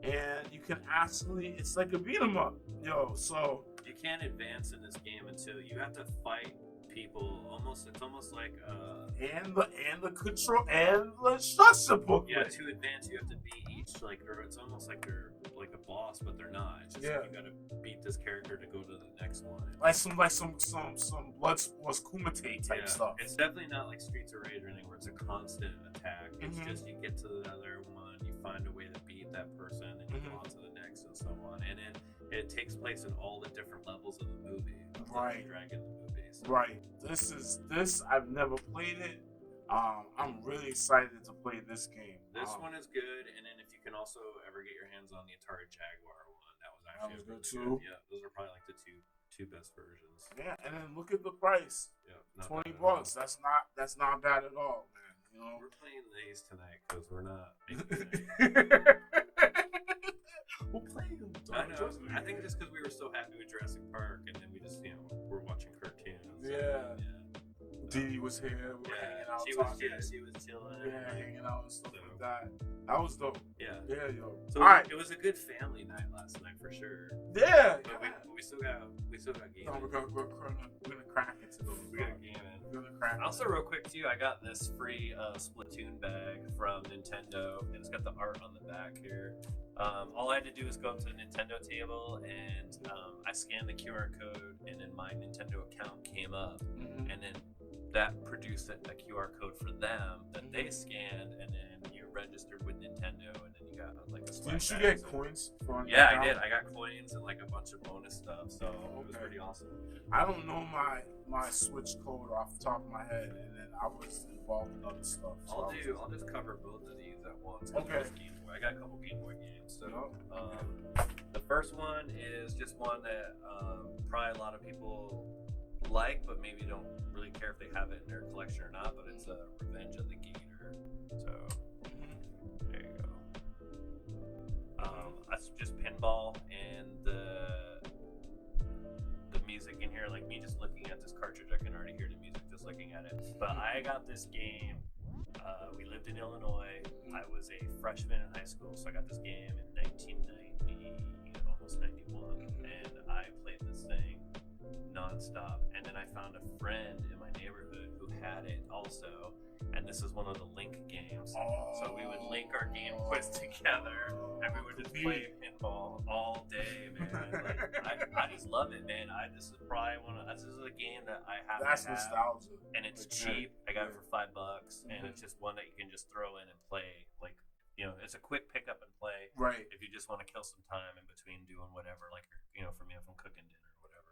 and you can actually. It's like a beat 'em up, yo. So you can't advance in this game until you have to fight people. It's almost like and the control and the instruction book. Yeah, to advance you have to beat each it's almost like they're like a boss, but they're not. It's just like you gotta beat this character to go to the next one. Like some blood sports kumite type stuff. It's definitely not like Streets of Rage or anything where it's a constant attack. It's just you get to the other one, you find a way to beat that person, and you go on to the next and so on. And it takes place in all the different levels of the movie. Right. Dragon movie. So. Right. This I've never played it. I'm really excited to play this game. This one is good, and then if you can also ever get your hands on the Atari Jaguar one, that was actually good too. Yeah, those are probably like the two best versions. Yeah, and then look at the price. Yeah, $20. That's not bad at all, man. You know, we're playing these tonight because we're not. We'll play them. I know. I think just because we were so happy with Jurassic Park, and then we just we're watching cartoons. Yeah. Dee Dee was here. We were hanging out. She was chilling. Yeah, hanging out and stuff like that. That was dope. Yeah. Yeah, yo. So all right. It was a good family night last night for sure. Yeah. But we still got gaming. No, we're gonna crack into those. We got gaming. We're gonna crack. Also, real quick too, I got this free Splatoon bag from Nintendo, and it's got the art on the back here. All I had to do was go up to the Nintendo table, and I scanned the QR code, and then my Nintendo account came up, and then that produced a QR code for them that they scanned, and then you registered with Nintendo, and then you got like a swag Didn't you bag. get coins for Yeah, I did. I got coins and like a bunch of bonus stuff, so it was pretty awesome. I don't know my Switch code off the top of my head, and then I was involved in other stuff. So I'll just cover both of these at once. Okay. I got a couple Game Boy games. So the first one is just one that probably a lot of people like, but maybe don't really care if they have it in their collection or not. But it's Revenge of the Gator. So there you go. That's just pinball, and the music in here, like me just looking at this cartridge, I can already hear the music just looking at it. But I got this game we lived in Illinois. I was a freshman in high school, so I got this game in 1990, almost 91, and I played this thing nonstop. And then I found a friend in my neighborhood who had it also, and this is one of the link games. So we would link our Gameboys together, and we would just play pinball all day, man. Like, I just love it, man. This is a game that I have That's to have, nostalgia. and it's cheap. I got it for $5, and it's just one that you can just throw in and play. Like, it's a quick pick up and play. Right. If you just want to kill some time in between doing whatever, like, for me, if I'm cooking dinner or whatever,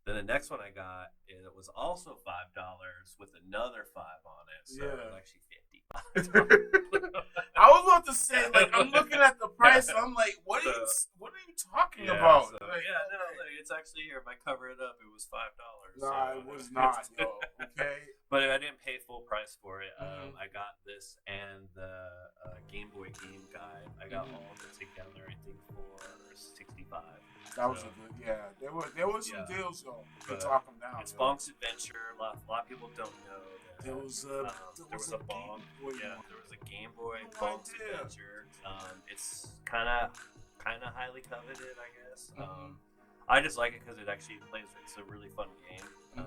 Then the next one I got, it was also $5 with another 5 on it, so it was actually $50. I was about to say, like, I'm looking at the price, and I'm like, what are you talking about? So, it's actually here. If I cover it up, it was $5. Nah, it was not, yo. Okay. But I didn't pay full price for it. I got this and the Game Boy game guide. I got all of it together, I think, for $65. That was a good, There were some deals though. To talk them down. It's Bonk's Adventure. A lot of people don't know that. There was a Bonk. There was a Game Boy Bonk's Adventure. It's kind of highly coveted, I guess. I just like it because it actually plays. It's a really fun game, and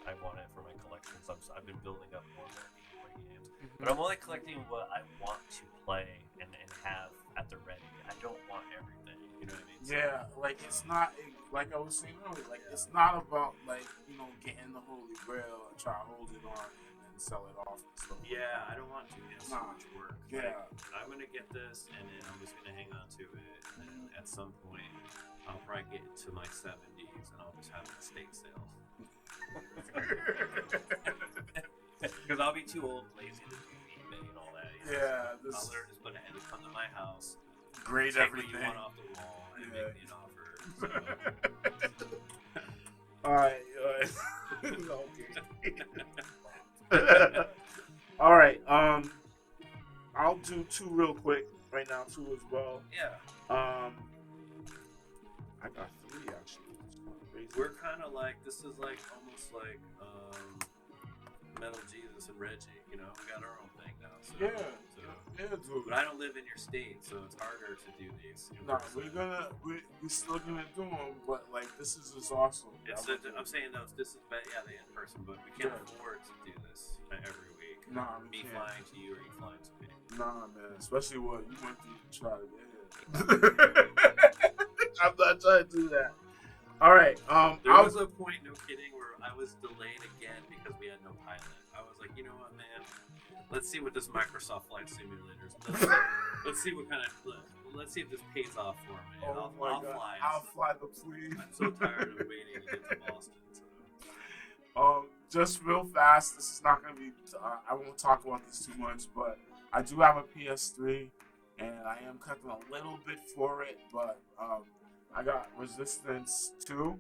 I want it for my collection. So I've been building up more and more Game Boy games, but I'm only collecting what I want to play and have at the ready. I don't want everything. You know what I mean? Yeah, like it's not like I was saying earlier. Like it's not about like getting the Holy Grail and try to hold it on and sell it off and stuff. Yeah, I don't want to. It's so much work. Yeah, like, I'm gonna get this and then I'm just gonna hang on to it. And at some point, I'll probably get to my 70s and I'll just have an estate sale. Because I'll be too old, lazy to do eBay and all that. Yeah, I'll literally just put it and come to my house. Grade take everything. What you want off the wall and make me an offer. So. Alright. Alright, I'll do 2 real quick right now, 2 as well. Yeah. I got 3 actually. We're kind of like, this is like almost like Metal Jesus and Reggie, we got our own thing now. So, dude. But I don't live in your state, so it's harder to do these. No, we're still gonna do them, but like this is just awesome. I'm saying those. This is the in person, but we can't afford to do this every week. Nah, me flying to you or you flying to me. Nah, man. Especially what you went through to try to get here. I'm not trying to do that. All right. There was a point, no kidding, where I was delayed again because we had no pilot. I was like, you know what, man? Let's see what this Microsoft Flight Simulator is. Let's see what kind of. Let's see if this pays off for me. I'll fly. I'll fly the plane. I'm so tired of waiting to get to Boston. So. Just real fast. This is not gonna be. I won't talk about this too much, but I do have a PS3, and I am cutting a little bit for it, but I got Resistance 2.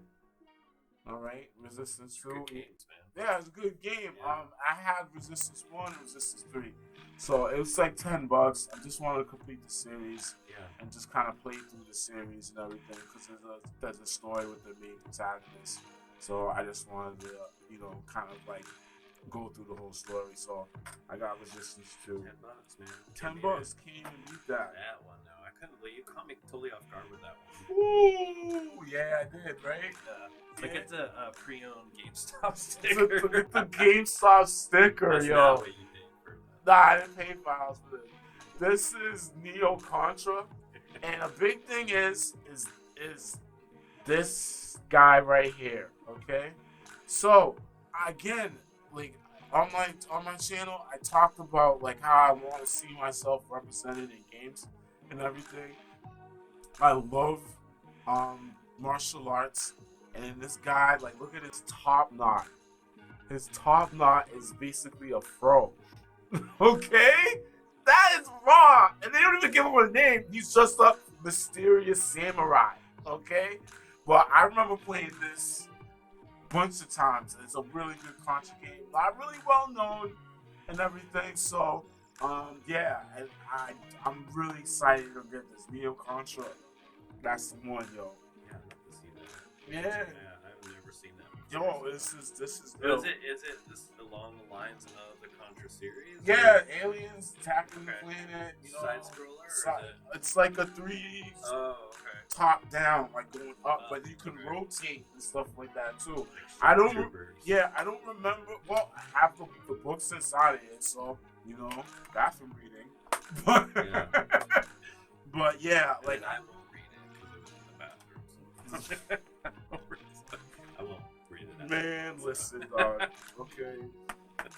All right, Resistance 2. Good games, man. Yeah, it's a good game. Yeah. I had Resistance 1 and Resistance 3. So it was like $10. I just wanted to complete the series and just kind of play through the series and everything because there's a story with the main protagonist. So I just wanted to, kind of like go through the whole story. So I got Resistance 2. $10, man. $10. Can't even beat that. That one, though. I couldn't believe you caught me totally off guard with that one. Ooh, yeah, I did, right? Look at the pre-owned GameStop sticker. Look at the GameStop sticker, That's yo. not what you paid for that. Nah, I didn't pay $5 for it. This is Neo Contra, and a big thing is this guy right here. Okay, so again, like on my channel, I talked about like how I want to see myself represented in games and everything. I love martial arts, and then this guy, like, look at his top knot. His top knot is basically a fro. Okay? That is wrong. And they don't even give him a name. He's just a mysterious samurai. Okay? But I remember playing this a bunch of times. It's a really good Contra game. Not really well known and everything. So, yeah. And I'm really excited to get this Neo Contra. That's the one, yo. Yeah, I'd love to see that. Yeah. I've never seen that Yo, this is Is it this along the lines of the Contra series? Yeah, aliens attacking the planet. Side scroller. It's like a 3D top down, like going up, but you can rotate and stuff like that too. I don't remember. Well, I have the books inside of it, so bathroom reading. But but yeah, like I won't read it because it was in the bathroom. So I won't read it. Man, listen, dog. Okay.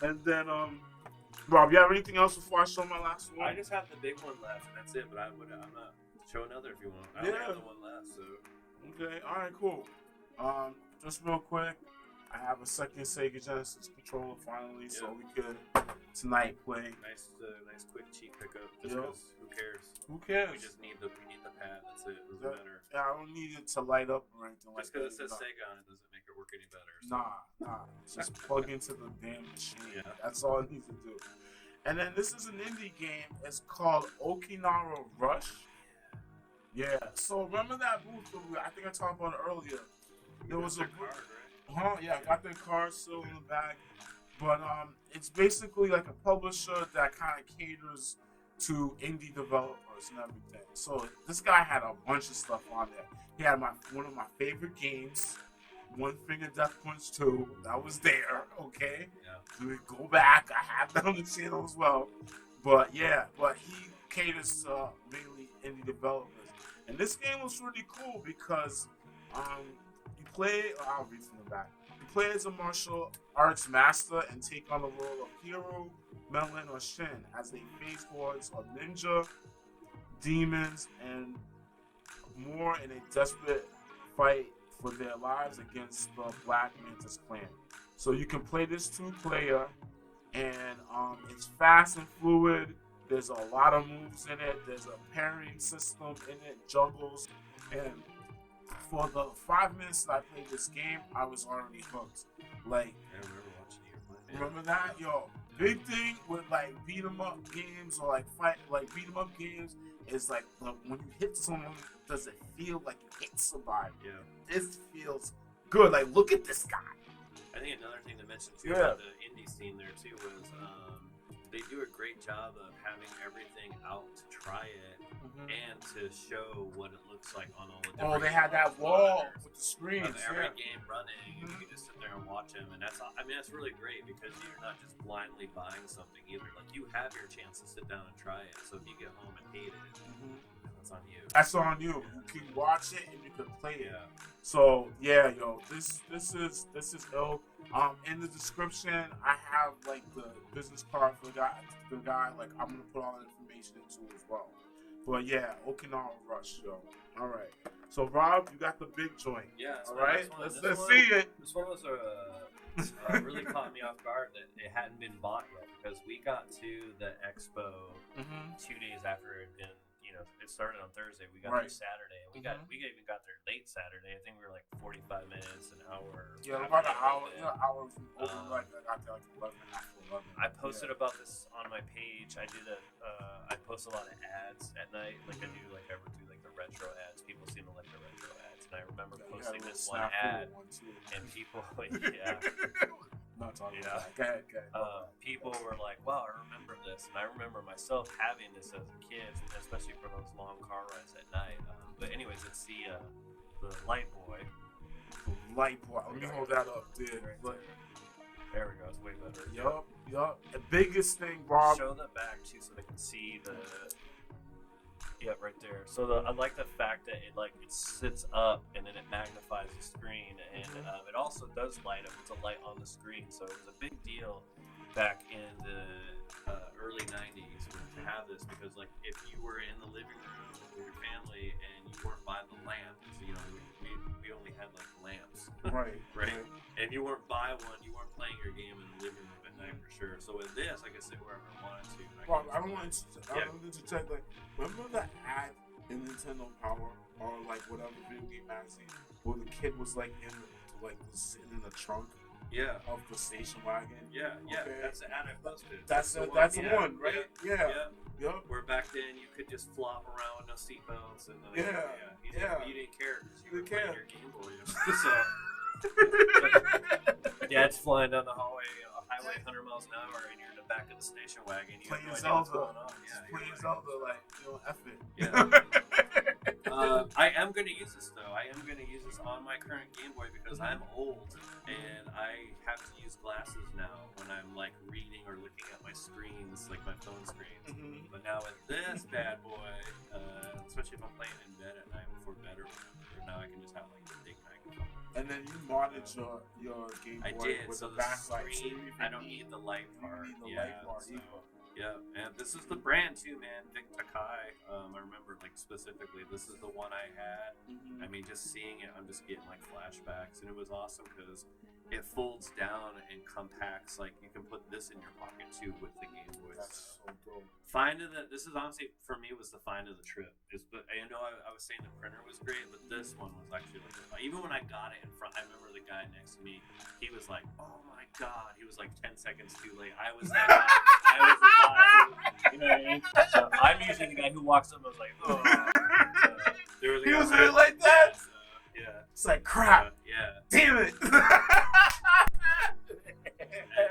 And then, Rob, you have anything else before I show my last one? I just have the big one left, and that's it. But I'm not show another if you want. I only have the one left, so. Okay. All right. Cool. Just real quick, I have a second Sega Genesis controller finally, so we could tonight play. Nice quick cheap pickup. Just 'cause who cares? Who cares? We just need the pad. That's it. It doesn't matter. Yeah, I don't need it to light up or anything like that. Just because it says Sega on it doesn't make it work any better. So. Nah. Just plug into the damn machine. Yeah. That's all it needs to do. And then this is an indie game. It's called Okinawa Rush. Yeah. So remember that booth? I think I talked about it earlier. There was a booth. Yeah, I got their card still in the back. But it's basically like a publisher that kind of caters to indie developers and everything. So this guy had a bunch of stuff on there. He had one of my favorite games, One Finger Death Punch 2. That was there, okay? Yeah. So we go back. I have that on the channel as well. But he caters to mainly indie developers. And this game was really cool because you play. I'll read from the back. You play as a martial arts master and take on the role of Hiro, Melon, or Shin as they face hordes of ninja, demons, and more in a desperate fight for their lives against the Black Mantis clan. So you can play this 2-player, and it's fast and fluid. There's a lot of moves in it. There's a parrying system in it, juggles, and for the 5 minutes that I played this game, I was already hooked. Like, I remember watching you play. Remember that? Yo, big thing with like beat 'em up games or like beat 'em up games is like when you hit someone, does it feel like you hit somebody? Yeah. This feels good. Like, look at this guy. I think another thing to mention too about the indie scene there too was they do a great job of having everything out to try it and to show what it looks like on all the different they had that wall with the screens. Of every game running, and you can just sit there and watch them, and that's really great because you're not just blindly buying something either. Like, you have your chance to sit down and try it. So if you get home and hate it, that's on you. That's on you. You can watch it and you can play it. So this is ill. In the description, I have like the business card for the guy. Like, I'm gonna put all the information into it as well. But yeah, Okinawa Rush, yo. All right. So Rob, you got the big joint. Yeah. All right. Let's see it. This one was really caught me off guard that it hadn't been bought yet because we got to the expo 2 days after it had been. It started on Thursday. We got there Saturday. We even got there late Saturday. I think we were like 45 minutes, an hour. Yeah, about an hour. I got there like 11 after 11. I posted about this on my page. I post a lot of ads at night. Like I do, like I do like the retro ads. People seem to like the retro ads, and I remember posting this one ad, and people, Not talking about that. Go ahead. People were like, wow, I remember this. And I remember myself having this as a kid, especially for those long car rides at night. But anyways, it's the Light Boy. The Light Boy. Let me hold that up, dude. There we go. It's way better. Yup. The biggest thing, Rob. Show the back, too, so they can see the... Yeah, right there. So I like the fact that it sits up and then it magnifies the screen, and it also does light up. It's a light on the screen, so it was a big deal back in the early '90s to have this because, like, if you were in the living room with your family and you weren't by the lamp, so, we only had like lamps, right? And you weren't by one, you weren't playing your game in the living room at night for sure. So with this, I could sit wherever I wanted to. Well, I don't want to check. Like, remember the ad in Nintendo Power or like whatever video game magazine where the kid was like sitting in the trunk of the station wagon? Yeah. That's the ad I posted. That's the one, right? Yeah. Yep. Where back then you could just flop around with no seatbelts and you didn't care because you were playing your Gameboys. So Dad's flying down the hallway, highway 100 miles an hour, and you're in the back of the station wagon. You have no idea what's going on. Playing Zelda, like, F it. Yeah. I am going to use this, though. I am going to use this on my current Game Boy because I'm old, and I have to use glasses now when I'm, like, reading or looking at my screens, like my phone screens. Mm-hmm. But now with this bad boy, especially if I'm playing in bed at night before bed or whatever, now I can just have, like, the big magnifying. And then you modded your Game Boy I did. with So the the backlight. screen, I don't need the light part. You need the light part so, either. yeah, and this is the brand too, man. Vic Takai. I remember, like, specifically, this is the one I had. Mm-hmm. I mean, just seeing it, I'm just getting like flashbacks, and it was awesome because it folds down and compacts. Like, you can put this in your pocket too with the Game Boy. That's so dope. This is honestly, for me, was the find of the trip. But I know I was saying the printer was great, but this one was actually like, even when I got it in front, I remember the guy next to me, he was like, oh my God, he was like 10 seconds too late. I was that guy. You know what I mean? So I'm usually the guy who walks up and was like, oh. He was really like that? Yeah. It's like, crap. Yeah. Damn it. And then,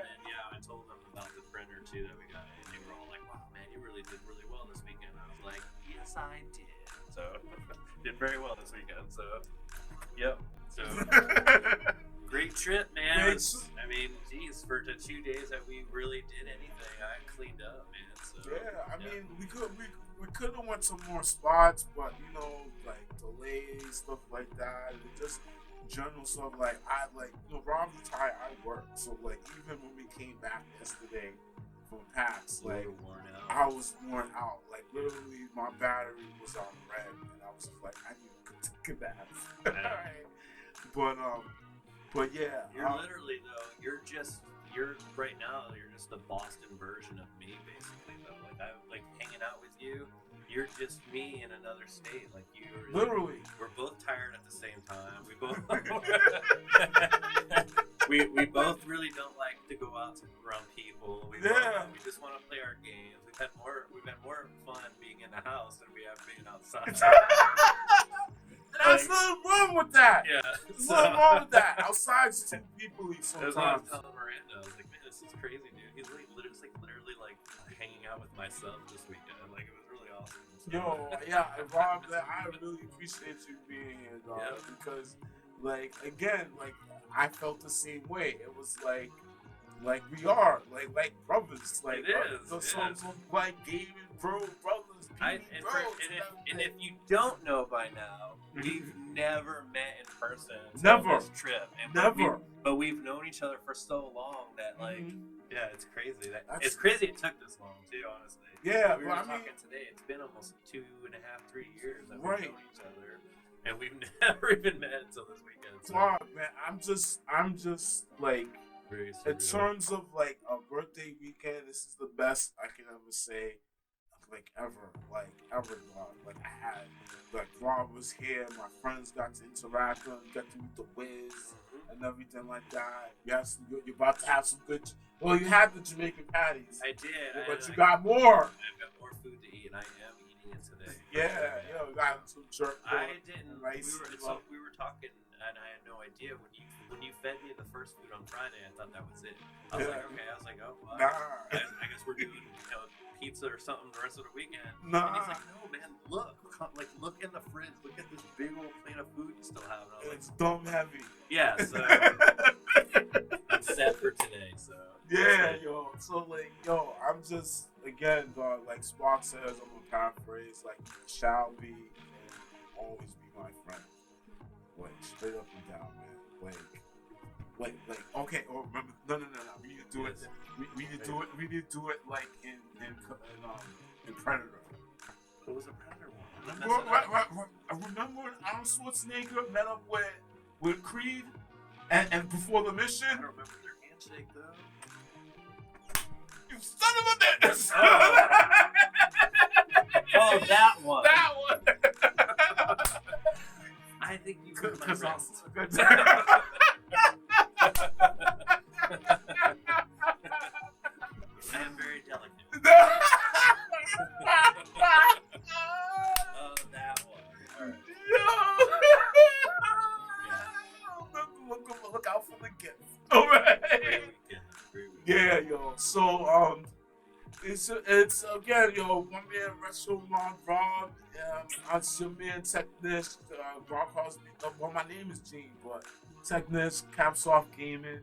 I told them about the printer too that we got, and they were all like, wow, man, you really did really well this weekend. I was like, yes, I did. So, did very well this weekend. So, yep. So, great trip, man. I mean, geez, for the 2 days that we really did anything, I cleaned up, man. So, yeah, I mean, we could have went to more spots, but like delays, stuff like that, and just general stuff. Like Rob retired, I work, so like even when we came back yesterday from PAX, like I was worn out. Like literally, my battery was on red, and I was just like, I need to take a nap. Right? But yeah, you're literally though. You're right now. You're just the Boston version of me, basically. Though, like I like hanging out with you. You're just me in another state. Like you're literally. We're both tired at the same time. We both we both really don't like to go out around people. We just want to play our games. We've had more fun being in the house than we have being outside. There's nothing wrong with that. Yeah. There's nothing wrong with that. Outside's too people-y sometimes. That's what I was telling Miranda. I was like, man, this is crazy, dude. He's like literally like hanging out with myself this weekend. Like, it was really awesome. So, Rob, I really appreciate you being here, dog. Yeah. Because, like, again, like, I felt the same way. It was like we are, like brothers. Like, it is. Some like gaming brothers. And if you don't know by now, we've never met in person on this trip. But we've known each other for so long that, like, yeah, it's crazy. It's crazy it took this long, too, honestly. Yeah, we were talking today. It's been almost 2.5, 3 years that we've known each other, and we've never even met until this weekend. So. Wow, man, I'm just like, in terms of like a birthday weekend, this is the best I can ever say. Ever, dog. Like, I had, like, Rob was here, my friends got to interact with him, got to meet the Wiz and everything like that. You're about to have some good, you had the Jamaican patties. I did. But you got more. I've got more food to eat, and I am eating it today. Yeah, we got some jerk. I didn't, we were talking, and I had no idea when you fed me the first food on Friday, I thought that was it. I was like, okay. I was like, oh, well, I guess we're doing, pizza or something the rest of the weekend. Nah. And he's like, no, man, look in the fridge. Look at this big old plate of food you still have. And I was it's dumb heavy. Yeah, so I'm set for today. So yeah, So I'm just again, dog. Like Spock says, I'm gonna paraphrase. Like, shall be and always be my friend. Like, straight up and down, man. Like, okay. Oh, remember? No. We need to do it. We need to do it. We need to do it like in Predator. What was the Predator one? Remember when Arnold Schwarzenegger met up with Creed, and before the mission? I don't remember their handshake though. You son of a bitch! Oh, that one. That one. I think you could my friends. I am very delicate. Oh, that one. All right. Look All right. Great weekend. Yeah, yo. So it's again, yo, my man Retro Mon Rob, I'm your man Tecnish, Rob calls me, well, my name is Gene, but Tecnish, CappsOffGaming.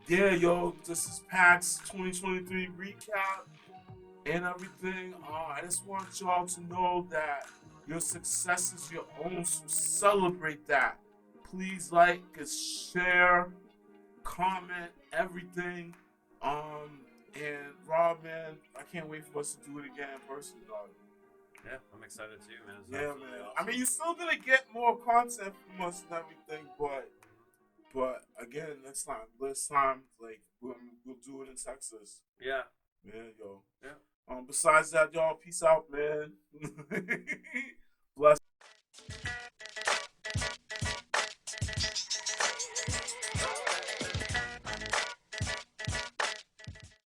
Yeah, yo, this is PAX 2023 recap and everything. I just want y'all to know that your success is your own, so celebrate that. Please like, share, comment, everything. And Rob, man, I can't wait for us to do it again in person, dog. Yeah, I'm excited too, man. Yeah, man. Awesome. I mean, you're still gonna get more content from us and everything, but again, next time, like we'll do it in Texas. Yeah. Yeah, yo. Yeah. Besides that, y'all, peace out, man.